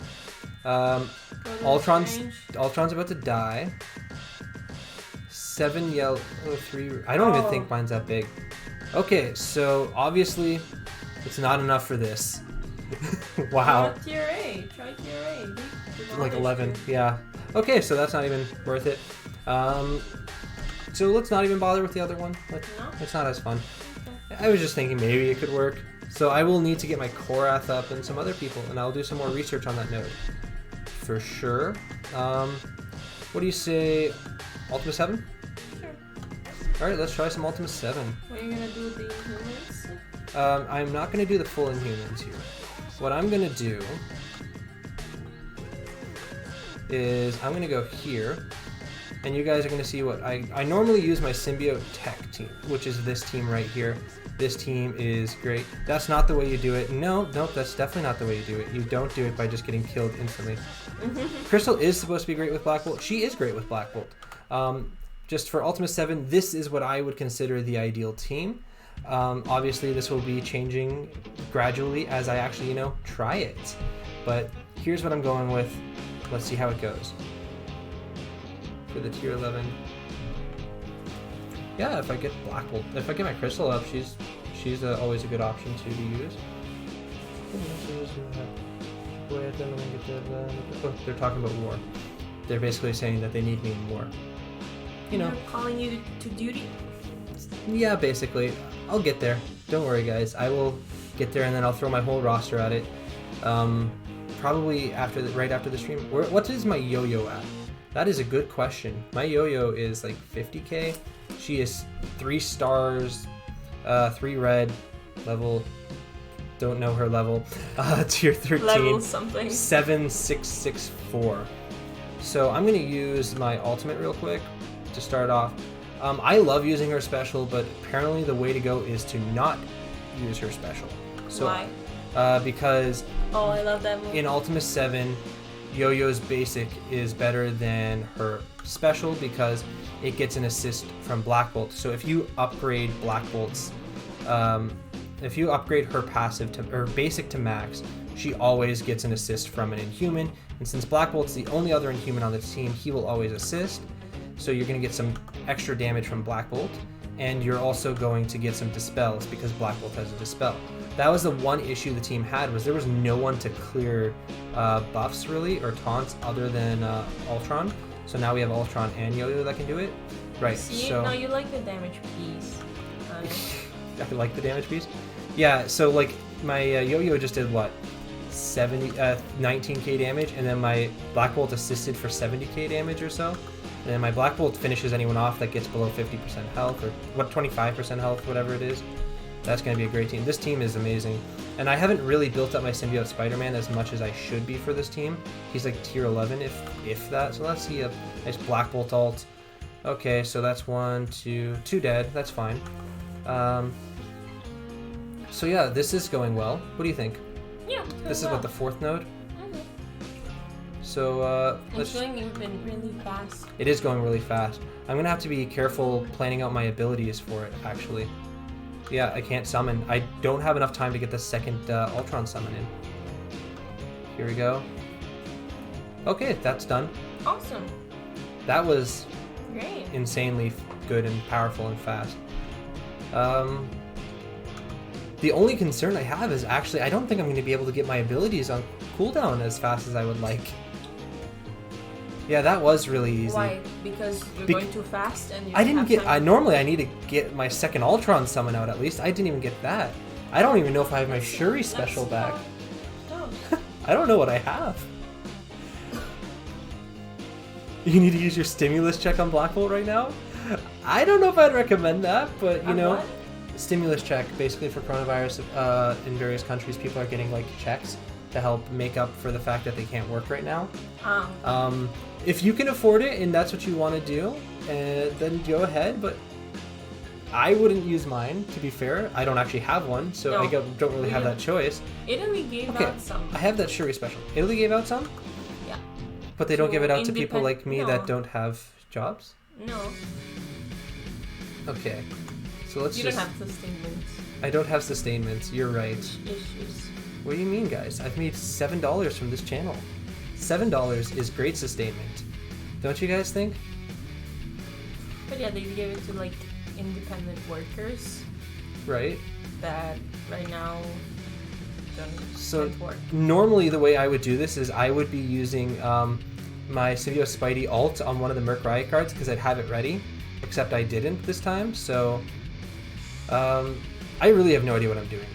Ultron's about to die. 7 yellow, 3. I don't even think mine's that big. Okay, so obviously it's not enough for this. Wow. Try tier 8. Try tier 8. Like 11. Yeah. Okay, so that's not even worth it. So let's not even bother with the other one. No? It's not as fun. Okay. I was just thinking maybe it could work. So I will need to get my Korath up and some other people, and I'll do some more research on that node. For sure. What do you say? Ultima 7? Sure. Alright, let's try some Ultima 7. What are you gonna do with the Inhumans? I'm not going to do the full Inhumans here. What I'm going to do is I'm going to go here. And you guys are going to see what I normally use my symbiote tech team, which is this team right here. This team is great. That's not the way you do it. Nope, that's definitely not the way you do it. You don't do it by just getting killed instantly. Crystal is supposed to be great with Black Bolt. She is great with Black Bolt. Just for Ultima 7, this is what I would consider the ideal team. Obviously, this will be changing gradually as I actually, try it. But here's what I'm going with. Let's see how it goes. For the tier 11. Yeah, if I get Black Bolt, if I get my Crystal up, she's always a good option to use. Oh, they're talking about war. They're basically saying that they need me in war. They're calling you to duty? Yeah, basically. I'll get there. Don't worry, guys. I will get there, and then I'll throw my whole roster at it. Probably right after the stream. What is my yo-yo at? That is a good question. My yo-yo is like 50k. She is 3 stars, 3 red, level, don't know her level, tier 13, level something. 7664. So I'm going to use my ultimate real quick to start off. I love using her special, but apparently the way to go is to not use her special. So, why? Because I love that move. In Ultima 7, Yo-Yo's basic is better than her special because it gets an assist from Black Bolt. So if you upgrade Black Bolt's, if you upgrade her passive to her basic to max, she always gets an assist from an Inhuman. And since Black Bolt's the only other Inhuman on the team, he will always assist. So you're going to get some extra damage from Black Bolt. And you're also going to get some dispels because Black Bolt has a dispel. That was the one issue the team had, was there was no one to clear buffs really, or taunts, other than Ultron. So now we have Ultron and Yo-Yo that can do it. Right, See, so... no, you like the damage piece. I like the damage piece. Yeah, so like my Yo-Yo just did what? 19k damage, and then my Black Bolt assisted for 70k damage or so. And then my Black Bolt finishes anyone off that gets below 50% health, or 25% health, whatever it is. That's going to be a great team. This team is amazing. And I haven't really built up my symbiote Spider-Man as much as I should be for this team. He's like tier 11, if that. So let's see a nice Black Bolt ult. Okay, so that's 1, 2 dead. That's fine. So yeah, this is going well. What do you think? Yeah. This is what, the 4th node? So it's going even really fast. It is going really fast. I'm gonna have to be careful planning out my abilities for it, actually. Yeah, I can't summon. I don't have enough time to get the second Ultron summon in. Here we go. Okay, that's done. Awesome. That was great. Insanely good and powerful and fast. The only concern I have is actually I don't think I'm going to be able to get my abilities on cooldown as fast as I would like. Yeah, that was really easy. Why? Because you're going too fast and you I didn't get... time normally I need to get my second Ultron summon out at least. I didn't even get that. I don't even know if I have my Shuri special back. I don't know what I have. You need to use your stimulus check on Black Bolt right now? I don't know if I'd recommend that, but you know... What? Stimulus check, basically for coronavirus in various countries, people are getting like checks to help make up for the fact that they can't work right now. If you can afford it and that's what you want to do, then go ahead, but I wouldn't use mine, to be fair. I don't actually have one, so I don't really have that choice. Italy gave out some. I have that Shuri special. Italy gave out some? Yeah. But they don't give it out to people like me that don't have jobs? No. Okay. So let's You don't have sustainments. I don't have sustainments, you're right. Issues. What do you mean, guys? I've made $7 from this channel. $7 is great sustainment. Don't you guys think? But yeah, they give it to like independent workers. Right. That right now don't work. Normally the way I would do this is I would be using my Symbiote Spidey ult on one of the Merc Riot cards because I'd have it ready. Except I didn't this time, so... I really have no idea what I'm doing.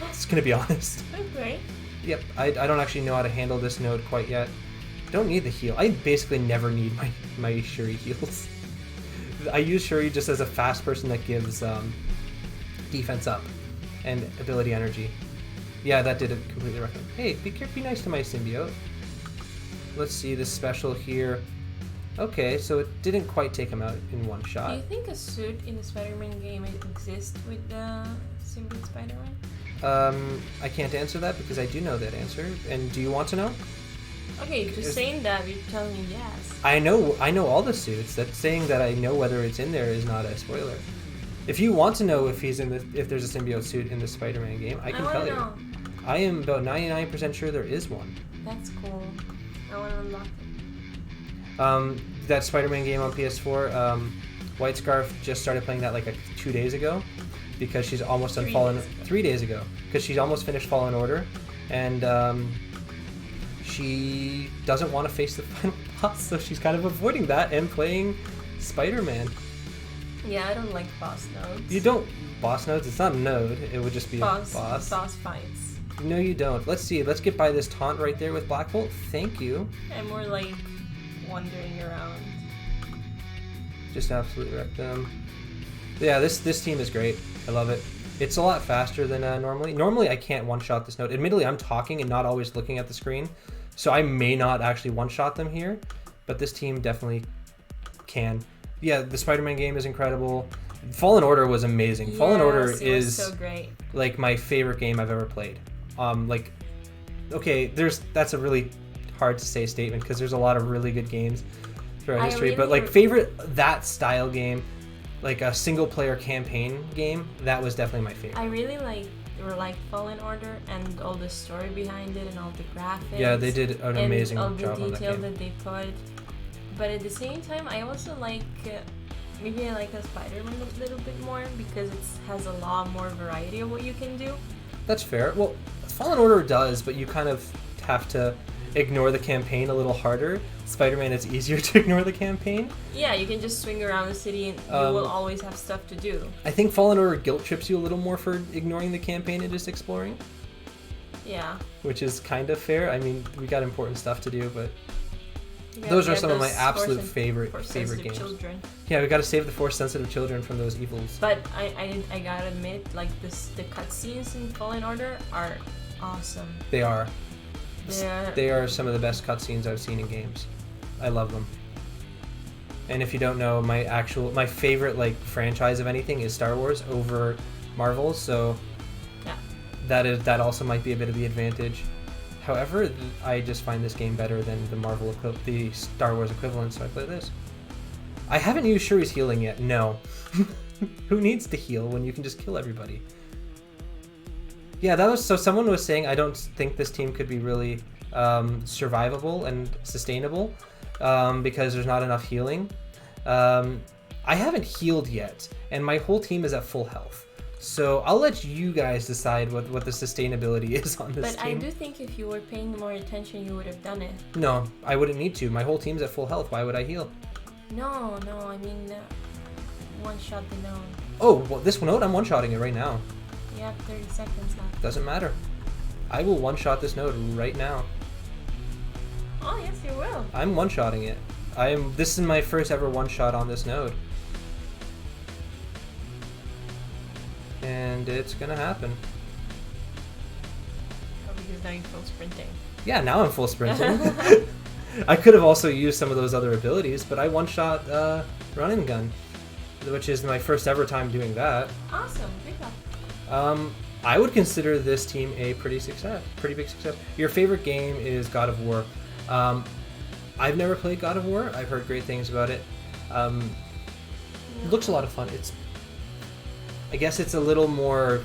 Just gonna be honest. Okay. Yep, I don't actually know how to handle this node quite yet. Don't need the heal. I basically never need my Shuri heals. I use Shuri just as a fast person that gives defense up and ability energy. Yeah, that did it completely right. Hey, be nice to my symbiote. Let's see this special here. Okay, so it didn't quite take him out in one shot. Do you think a suit in the Spider-Man game exists with the symbiote Spider-Man? I can't answer that because I do know that answer. And do you want to know? Okay, just saying that, you're telling me yes. I know all the suits. That saying that I know whether it's in there is not a spoiler. If you want to know if if there's a symbiote suit in the Spider-Man game, I can tell you. I am about 99% sure there is one. That's cool. I want to unlock it. That Spider-Man game on PS4, Whitescarf just started playing that like 2 days ago because she's almost done 3 days ago because she's almost finished Fallen Order, and she doesn't want to face the final boss, so she's kind of avoiding that and playing Spider-Man. Yeah, I don't like boss nodes. You don't boss nodes? It's not a node. It would just be a boss. Boss fights. No, you don't. Let's see. Let's get by this taunt right there with Black Bolt. Thank you. I'm more like wandering around. Just absolutely wrecked them. Yeah, this team is great. I love it. It's a lot faster than normally. Normally, I can't one-shot this node. Admittedly, I'm talking and not always looking at the screen, so I may not actually one-shot them here, but this team definitely can. Yeah, the Spider-Man game is incredible. Fallen Order was amazing. Yes, Fallen Order was is so great. Like my favorite game I've ever played. Okay, that's a really hard to say statement because there's a lot of really good games throughout history, but like favorite that style game, like a single player campaign game, that was definitely my favorite. I really like were like Fallen Order, and all the story behind it and all the graphics. Yeah, they did an amazing and all job the on that detail game. that they put. But at the same time, I also like maybe I like a Spider-Man a little bit more because it has a lot more variety of what you can do. That's fair. Well, Fallen Order does, but you kind of have to ignore the campaign a little harder. Spider-Man, it's easier to ignore the campaign. Yeah, you can just swing around the city and you will always have stuff to do. I think Fallen Order guilt trips you a little more for ignoring the campaign and just exploring. Yeah. Which is kind of fair. I mean, we got important stuff to do, but Yeah, those are some of my absolute favorite games. Children. Yeah, we got to save the Force-sensitive children from those evils. But I gotta admit, like the cutscenes in Fallen Order are awesome. They are. They're They are some of the best cutscenes I've seen in games. I love them. And if you don't know, my favorite like franchise of anything is Star Wars over Marvel, so yeah. that also might be a bit of the advantage. However, I just find this game better than the Star Wars equivalent, so I play this. I haven't used Shuri's healing yet. No. Who needs to heal when you can just kill everybody? Yeah, so someone was saying I don't think this team could be really survivable and sustainable because there's not enough healing. I haven't healed yet, and my whole team is at full health. So I'll let you guys decide what the sustainability is on this But team. I do think if you were paying more attention, you would have done it. No, I wouldn't need to. My whole team's at full health. Why would I heal? No, I mean, one shot the node. Oh, well, this node, I'm one-shotting it right now. You have 30 seconds left. Doesn't matter. I will one-shot this node right now. Oh, yes, you will. I'm one-shotting it. This is my first ever one-shot on this node. And it's gonna happen. Oh, because now you're full sprinting. Yeah, now I'm full sprinting. I could have also used some of those other abilities, but I one-shot run and gun, which is my first ever time doing that. Awesome, good job. I would consider this team a pretty big success. Your favorite game is God of War. I've never played God of War. I've heard great things about it. It looks a lot of fun. I guess it's a little more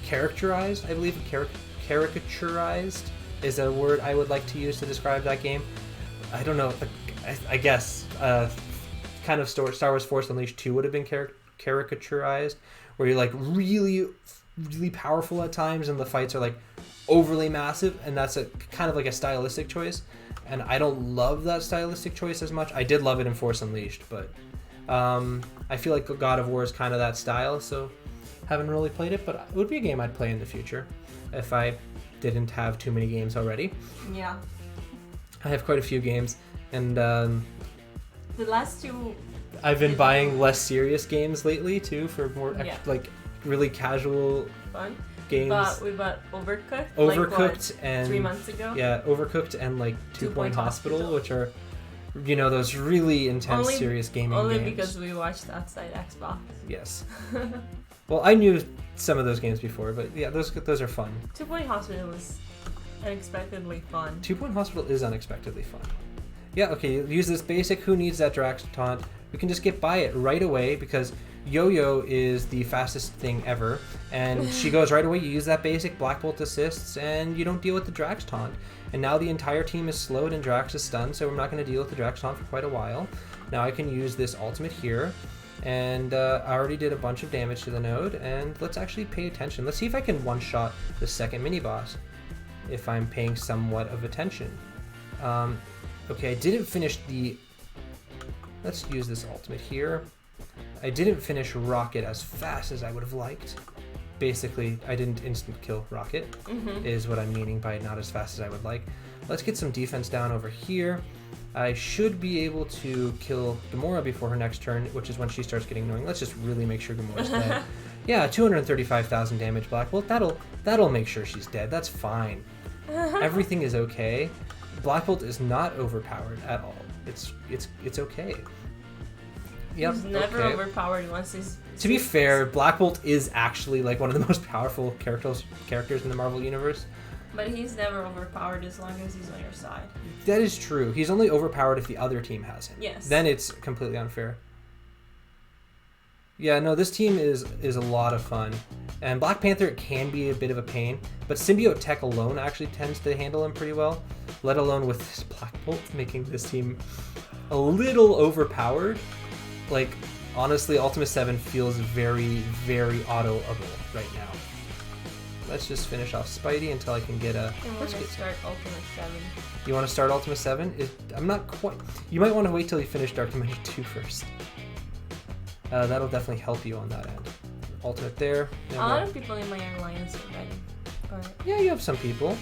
characterized. I believe caricaturized is a word I would like to use to describe that game. I don't know. I guess kind of Star Wars Force Unleashed 2 would have been caricaturized, where you're like really, really powerful at times, and the fights are like overly massive, and that's a kind of like a stylistic choice. And I don't love that stylistic choice as much. I did love it in Force Unleashed, but I feel like God of War is kind of that style, so haven't really played it, but it would be a game I'd play in the future if I didn't have too many games already. Yeah. I have quite a few games, and The last two... I've been buying less serious games lately too, for more like really casual fun games. We bought Overcooked. Overcooked like, and 3 months ago. Yeah, Overcooked and like 2 Point Hospital, which are, those really intense, serious gaming games. Only because we watched Outside Xbox. Yes. Well, I knew some of those games before, but yeah, those are fun. 2 Point Hospital was unexpectedly fun. 2 Point Hospital is unexpectedly fun. Yeah, okay, you use this basic Who Needs That Drax taunt. We can just get by it right away because Yo-Yo is the fastest thing ever, and she goes right away. You use that basic Black Bolt assists, and you don't deal with the Drax taunt. And now the entire team is slowed and Drax is stunned, so we're not going to deal with the Drax taunt for quite a while. Now I can use this ultimate here, and I already did a bunch of damage to the node, and let's actually pay attention. Let's see if I can one-shot the second mini-boss, if I'm paying somewhat of attention. Okay, I didn't finish the... Let's use this ultimate here. I didn't finish Rocket as fast as I would have liked. Basically, I didn't instant kill Rocket, is what I'm meaning by not as fast as I would like. Let's get some defense down over here. I should be able to kill Gamora before her next turn, which is when she starts getting annoying. Let's just really make sure Gamora's dead. Yeah, 235,000 damage Black Bolt. That'll make sure she's dead. That's fine. Everything is okay. Black Bolt is not overpowered at all. It's okay. Yep. He's never overpowered once he's... To be fair, Black Bolt is actually like one of the most powerful characters in the Marvel Universe. But he's never overpowered as long as he's on your side. That is true. He's only overpowered if the other team has him. Yes. Then it's completely unfair. Yeah, no, this team is a lot of fun. And Black Panther can be a bit of a pain, but Symbiote Tech alone actually tends to handle him pretty well, let alone with this Black Bolt making this team a little overpowered. Like, honestly, Ultima 7 feels very, very auto-able right now. Let's just finish off Spidey until I can get a... I want to start Ultima 7. You want to start Ultima 7? I'm not quite... You might want to wait till you finish Dark Dimension 2 first. That'll definitely help you on that end. Ultimate there. A lot of people in my alliance already. Yeah, you have some people.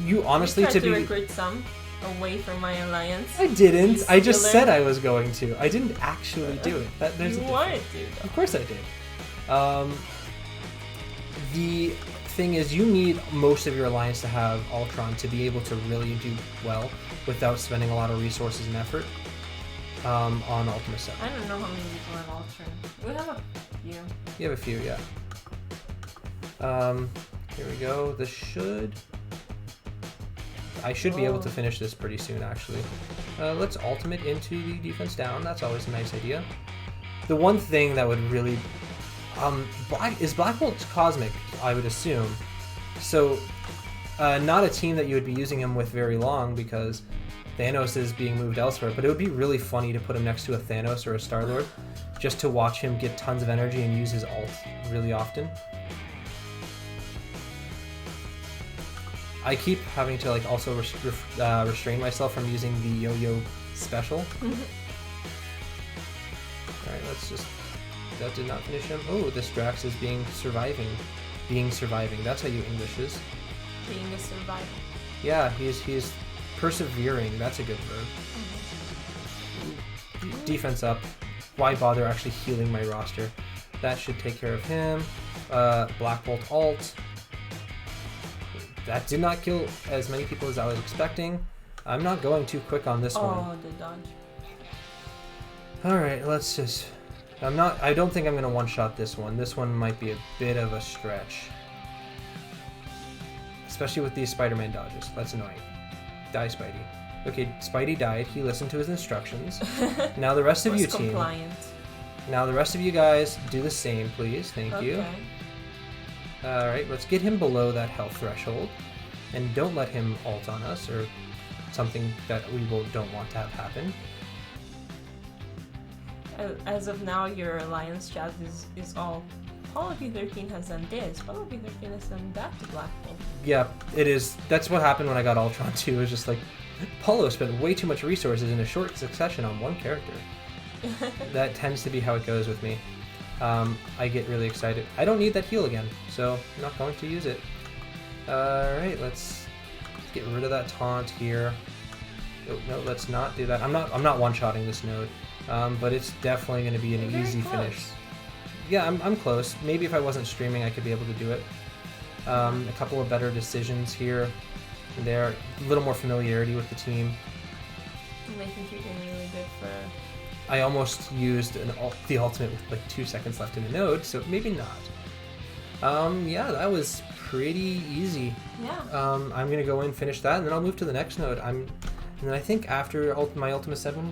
You honestly, you tried to recruit some away from my alliance. I didn't. I just said I was going to. I didn't actually do it. You wanted to, though. Of course I did. The thing is, you need most of your alliance to have Ultron to be able to really do well without spending a lot of resources and effort on Ultima 7. I don't know how many people have Ultron. We have a few. You have a few, yeah. Here we go. I should be able to finish this pretty soon, actually. Let's ultimate into the defense down. That's always a nice idea. The one thing that would really... Black Bolt's cosmic, I would assume. So, not a team that you would be using him with very long because Thanos is being moved elsewhere, but it would be really funny to put him next to a Thanos or a Star-Lord just to watch him get tons of energy and use his ult really often. I keep having to like also restrain myself from using the yo-yo special. Alright, let's just... That did not finish him. Oh, this Drax is surviving. That's how you Englishes. Being a survivor. Yeah, he's persevering. That's a good verb. Defense up. Why bother actually healing my roster? That should take care of him. Black Bolt ult. That did not kill as many people as I was expecting. I'm not going too quick on this one. Oh, the dodge. Alright, let's just... I don't think I'm going to one-shot this one. This one might be a bit of a stretch. Especially with these Spider-Man dodges. That's annoying. Die, Spidey. Okay, Spidey died. He listened to his instructions. Now the rest of you team. Compliant. Now the rest of you guys do the same, please. Thank you. Alright, let's get him below that health threshold. And don't let him ult on us, or something that we don't want to have happen. As of now, your alliance chat is all... Apollo P13 has done this, Apollo P13 has done that to Black Bolt. Yeah, it is. That's what happened when I got Ultron 2. It was just like, Apollo spent way too much resources in a short succession on one character. That tends to be how it goes with me. I get really excited. I don't need that heal again, so I'm not going to use it. Alright, let's get rid of that taunt here. Oh, no, let's not do that. I'm not one-shotting this node, but it's definitely going to be an easy finish. Yeah, I'm close. Maybe if I wasn't streaming, I could be able to do it. A couple of better decisions here and there. A little more familiarity with the team. I think you're doing really good for... I almost used the ultimate with like 2 seconds left in the node, so maybe not. Yeah, that was pretty easy. Yeah. I'm gonna go in, finish that, and then I'll move to the next node. And then I think after my Ultima 7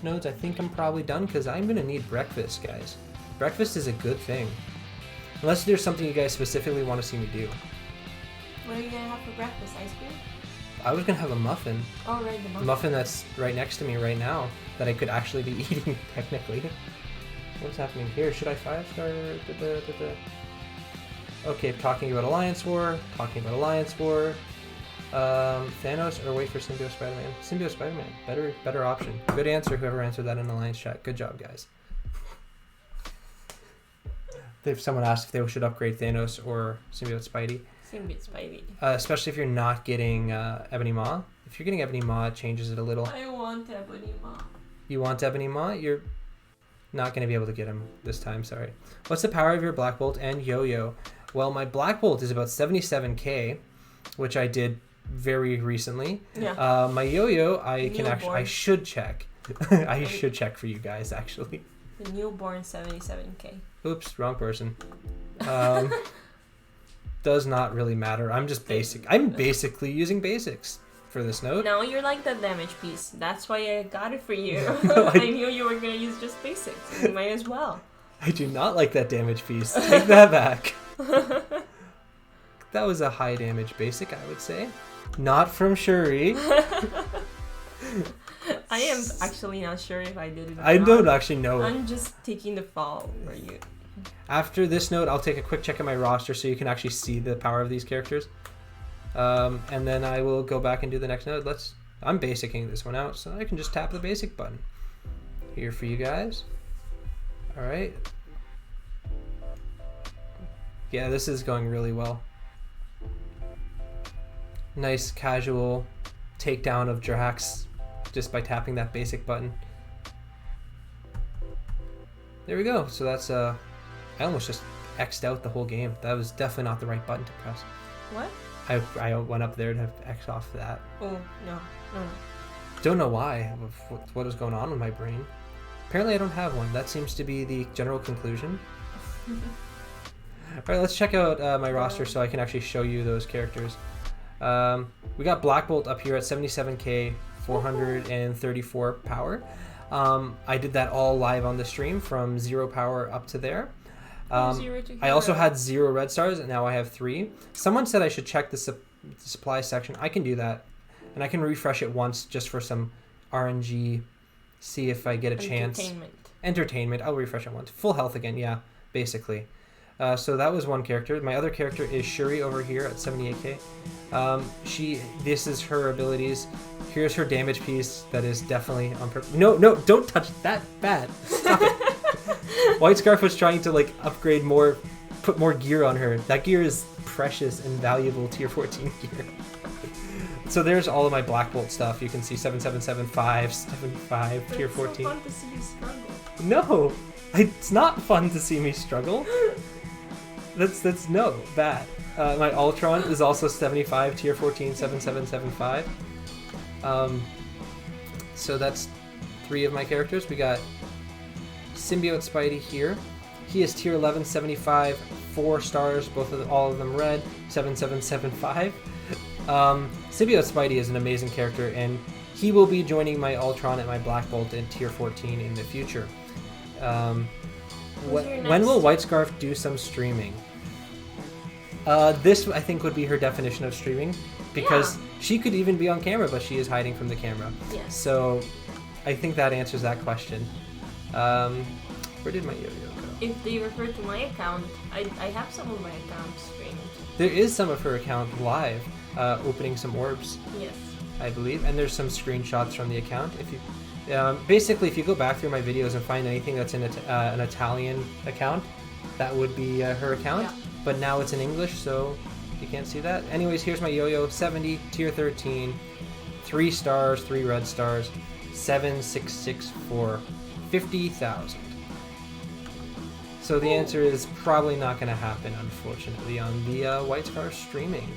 nodes, I think I'm probably done because I'm gonna need breakfast, guys. Breakfast is a good thing. Unless there's something you guys specifically want to see me do. What are you gonna have for breakfast? Ice cream? I was gonna have a muffin. Oh, right, the muffin. A muffin that's right next to me right now that I could actually be eating technically. What's happening here? Should I 5-star? Okay, talking about Alliance War. Thanos or wait for Symbiote Spider-Man? Symbiote Spider-Man. Better option. Good answer, whoever answered that in Alliance chat. Good job, guys. If someone asked if they should upgrade Thanos or Symbiote Spidey. Symbiote Spidey. Especially if you're not getting Ebony Maw. If you're getting Ebony Maw, it changes it a little. I want Ebony Maw. You want Ebony Maw? You're not going to be able to get him this time, sorry. What's the power of your Black Bolt and Yo-Yo? Well, my Black Bolt is about 77k, which I did very recently. Yeah. My Yo-Yo, I should check. I should check for you guys, actually. The newborn 77k. Oops, wrong person. Does not really matter. I'm just basic. I'm basically using basics for this node. No, you're like the damage piece. That's why I got it for you. I knew you were going to use just basics. You might as well. I do not like that damage piece. Take that back. That was a high damage basic, I would say. Not from Shuri. I am actually not sure if I did it or I not. don't actually know. I'm just taking the fall for you. After this note, I'll take a quick check at my roster so you can actually see the power of these characters. And then I will go back and do the next note. I'm basicing this one out, so I can just tap the basic button. Here for you guys. Alright. Yeah, this is going really well. Nice casual takedown of Drax just by tapping that basic button. There we go. So that's I almost just X'd out the whole game. That was definitely not the right button to press. What? I went up there to X off that. Oh, no. Don't know why. What is going on with my brain? Apparently I don't have one. That seems to be the general conclusion. Alright, let's check out my roster so I can actually show you those characters. We got Black Bolt up here at 77k, 434 power. I did that all live on the stream from 0 power up to there. I also had 0 red stars, and now I have 3. Someone said I should check the supply section. I can do that, and I can refresh it once just for some RNG, see if I get a chance. Entertainment. I'll refresh it once. Full health again, yeah, basically. So that was one character. My other character is Shuri over here at 78k. This is her abilities. Here's her damage piece that is definitely on purpose. No, don't touch that. Bad. Stop it. Whitescarf was trying to like upgrade more, put more gear on her. That gear is precious and valuable tier 14 gear. So there's all of my Black Bolt stuff. You can see 7775, 75, tier 14. It's so fun to see you struggle. No, it's not fun to see me struggle. That's no, bad. My Ultron is also 75, tier 14, 7775. So that's 3 of my characters. We got Symbiote Spidey here. He is tier 11, 75, 4 stars, all of them red, 7775. Symbiote Spidey is an amazing character, and he will be joining my Ultron and my Black Bolt in tier 14 in the future. When will Whitescarf do some streaming? This, I think, would be her definition of streaming, because she could even be on camera, but she is hiding from the camera. Yes. So I think that answers that question. Where did my yo-yo go? If they refer to my account, I have some of my accounts streamed. There is some of her account live, opening some orbs. Yes. I believe, and there's some screenshots from the account. If you basically, if you go back through my videos and find anything that's in an Italian account, that would be her account. Yeah. But now it's in English, so you can't see that. Anyways, here's my yo-yo, 70, tier 13, 3 stars, 3 red stars, 7664, 50,000. So the answer is probably not going to happen, unfortunately, on the Whitescarf streaming,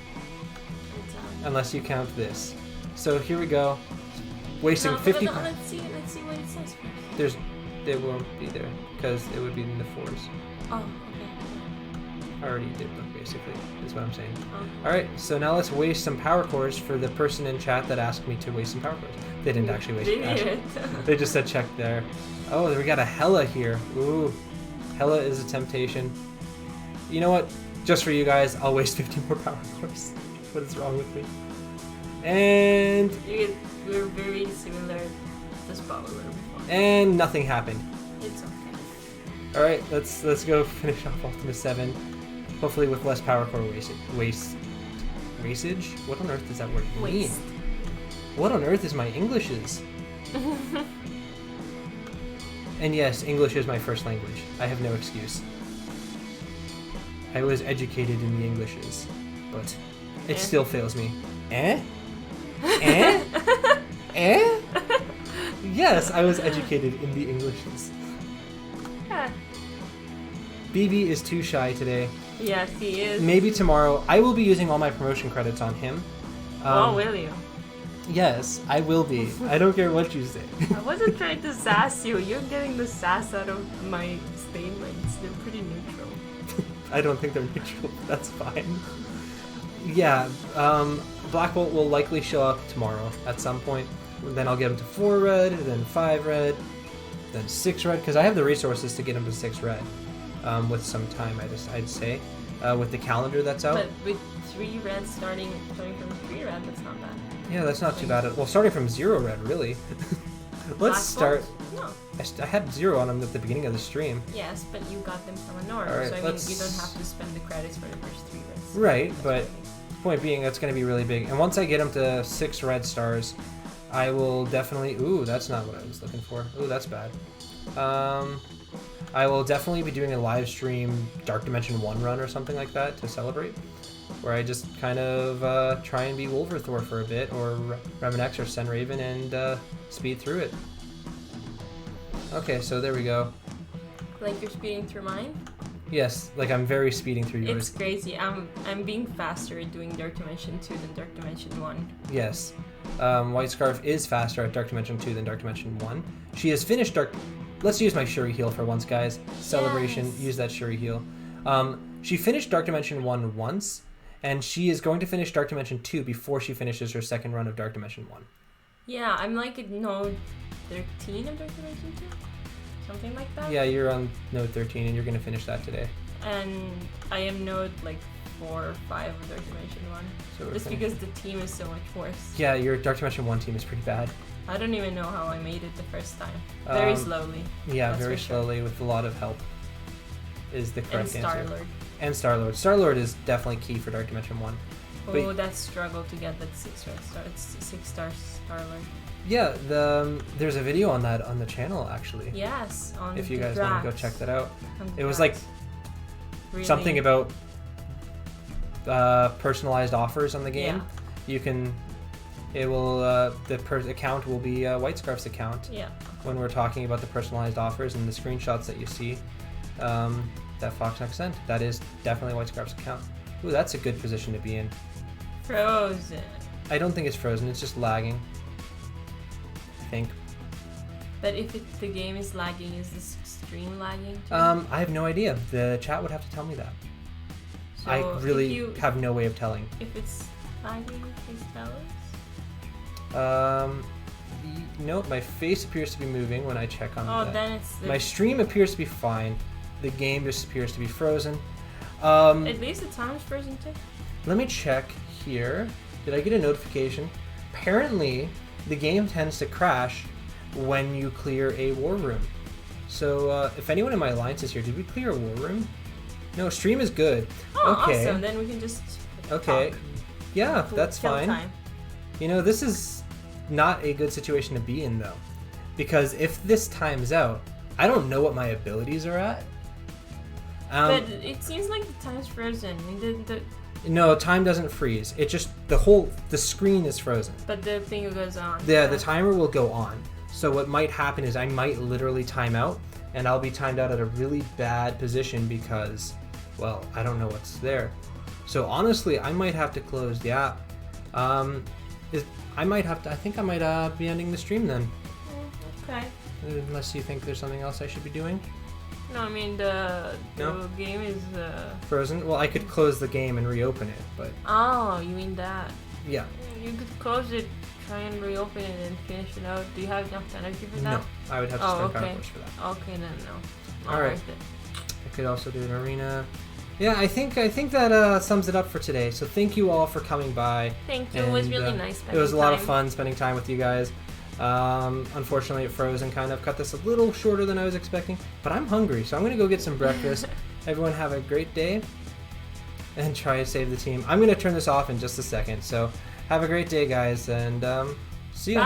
unless you count this. So here we go, wasting 50. Let's see what it says first. They won't be there because it would be in the 4s. Oh, okay. I already did them, basically, is what I'm saying. Oh. Alright, so now let's waste some power cores for the person in chat that asked me to waste some power cores. They didn't actually waste it. They just said check there. Oh, we got a Hela here. Ooh, Hela is a temptation. You know what? Just for you guys, I'll waste 50 more power cores. What is wrong with me? And... We're very similar to Power before. And nothing happened. It's okay. Alright, let's go finish off Ultima 7. Hopefully with less power core wastage? What on earth does that word mean? Waste. What on earth is my Englishes? And yes, English is my first language. I have no excuse. I was educated in the Englishes, but it still fails me. Eh? Eh? Eh? Yes, I was educated in the Englishes. BB is too shy today. Yes, he is. Maybe tomorrow. I will be using all my promotion credits on him. Will you? Yes, I will be. I don't care what you say. I wasn't trying to sass you. You're getting the sass out of my statements. They're pretty neutral. I don't think they're neutral. That's fine. Yeah, Black Bolt will likely show up tomorrow at some point. Then I'll get him to 4 red, then 5 red. than 6 red, because I have the resources to get him to 6 red with some time, I'd say. With the calendar that's out. But with 3 red starting from 3 red, that's not bad. Yeah, that's not too bad. Well, starting from 0 red, really. Let's start. No. I had 0 on them at the beginning of the stream. Yes, but you got them from a Nord, All right, so I mean, you don't have to spend the credits for the first 3 reds. Right, That's but really- point being, that's going to be really big. And once I get him to 6 red stars, I will definitely... Ooh, that's not what I was looking for. Ooh, that's bad. I will definitely be doing a live stream Dark Dimension 1 run or something like that to celebrate, where I just kind of try and be Wolverthor for a bit, or Reminex or Senraven, and speed through it. Okay, so there we go. Like you're speeding through mine? Yes, like I'm very speeding through yours. It's crazy. I'm being faster at doing Dark Dimension 2 than Dark Dimension 1. Yes. Whitescarf is faster at Dark Dimension 2 than Dark Dimension 1. She has finished Dark... Let's use my Shuri heal for once, guys. Celebration, Yes. use that Shuri heal. She finished Dark Dimension 1 once, and she is going to finish Dark Dimension 2 before she finishes her second run of Dark Dimension 1. Yeah, I'm like at node 13 of Dark Dimension 2? Something like that? Yeah, you're on node 13, and you're going to finish that today. And I am node like 4 or 5 of Dark Dimension 1. So we're Just fin- because the team is so much worse. Yeah, your Dark Dimension 1 team is pretty bad. I don't even know how I made it the first time. Very Um, slowly. Yeah, That's very for sure. slowly with a lot of help is the And correct answer. Star-Lord. And Star-Lord. Star-Lord is definitely key for Dark Dimension 1. Oh, that struggle to get that 6 red star. It's 6 star Star-Lord. Yeah, there's a video on that on the channel, actually. Yes, on If you the guys want to go Drax. check that out. On the It was Drax. like Really? something about personalized offers on the game. Yeah. You can... It will... account will be Whitescarf's account Yeah. when we're talking about the personalized offers, and the screenshots that you see that Foxneck sent. That is definitely Whitescarf's account. Ooh, that's a good position to be in. Frozen. I don't think it's frozen, it's just lagging. I think. But if the game is lagging, is the stream lagging too? I have no idea. The chat would have to tell me that. So I really if you, have no way of telling. If it's lagging, please tell us. Nope, my face appears to be moving when I check on Oh, that. then it's the, My stream appears to be fine. The game just appears to be frozen. at least the time is frozen too. Let me check here. Did I get a notification? Apparently, the game tends to crash when you clear a war room. So, if anyone in my alliance is here, did we clear a war room? No, stream is good. Oh, Okay. awesome. Then we can just Okay. talk. Yeah, Kill that's fine. time. You know, this is not a good situation to be in, though. Because if this times out, I don't know what my abilities are at. But it seems like the time's frozen. I mean, No, time doesn't freeze. It just, the screen is frozen. but the thing goes on. The timer will go on. So what might happen is I might literally time out, and I'll be timed out at a really bad position because, well, I don't know what's there. So honestly, I might have to close the app. I think I might be ending the stream then. Okay. Unless you think there's something else I should be doing. No, I mean the No? game is. Frozen? Well, I could close the game and reopen it, but Oh, you mean that? yeah. You could close it, try and reopen it, and finish it out. Do you have enough energy for that? No, I would have to Oh, spend power okay. force for that. Okay, then no. All right. worth it. I could also do an arena. Yeah, I think that sums it up for today. So thank you all for coming by. Thank you. It was And, really uh, nice. It was a lot of time. fun spending time with you guys. Unfortunately, it froze and kind of cut this a little shorter than I was expecting. But I'm hungry, so I'm gonna go get some breakfast. Everyone have a great day, and try to save the team. I'm gonna turn this off in just a second. So have a great day, guys, and see you.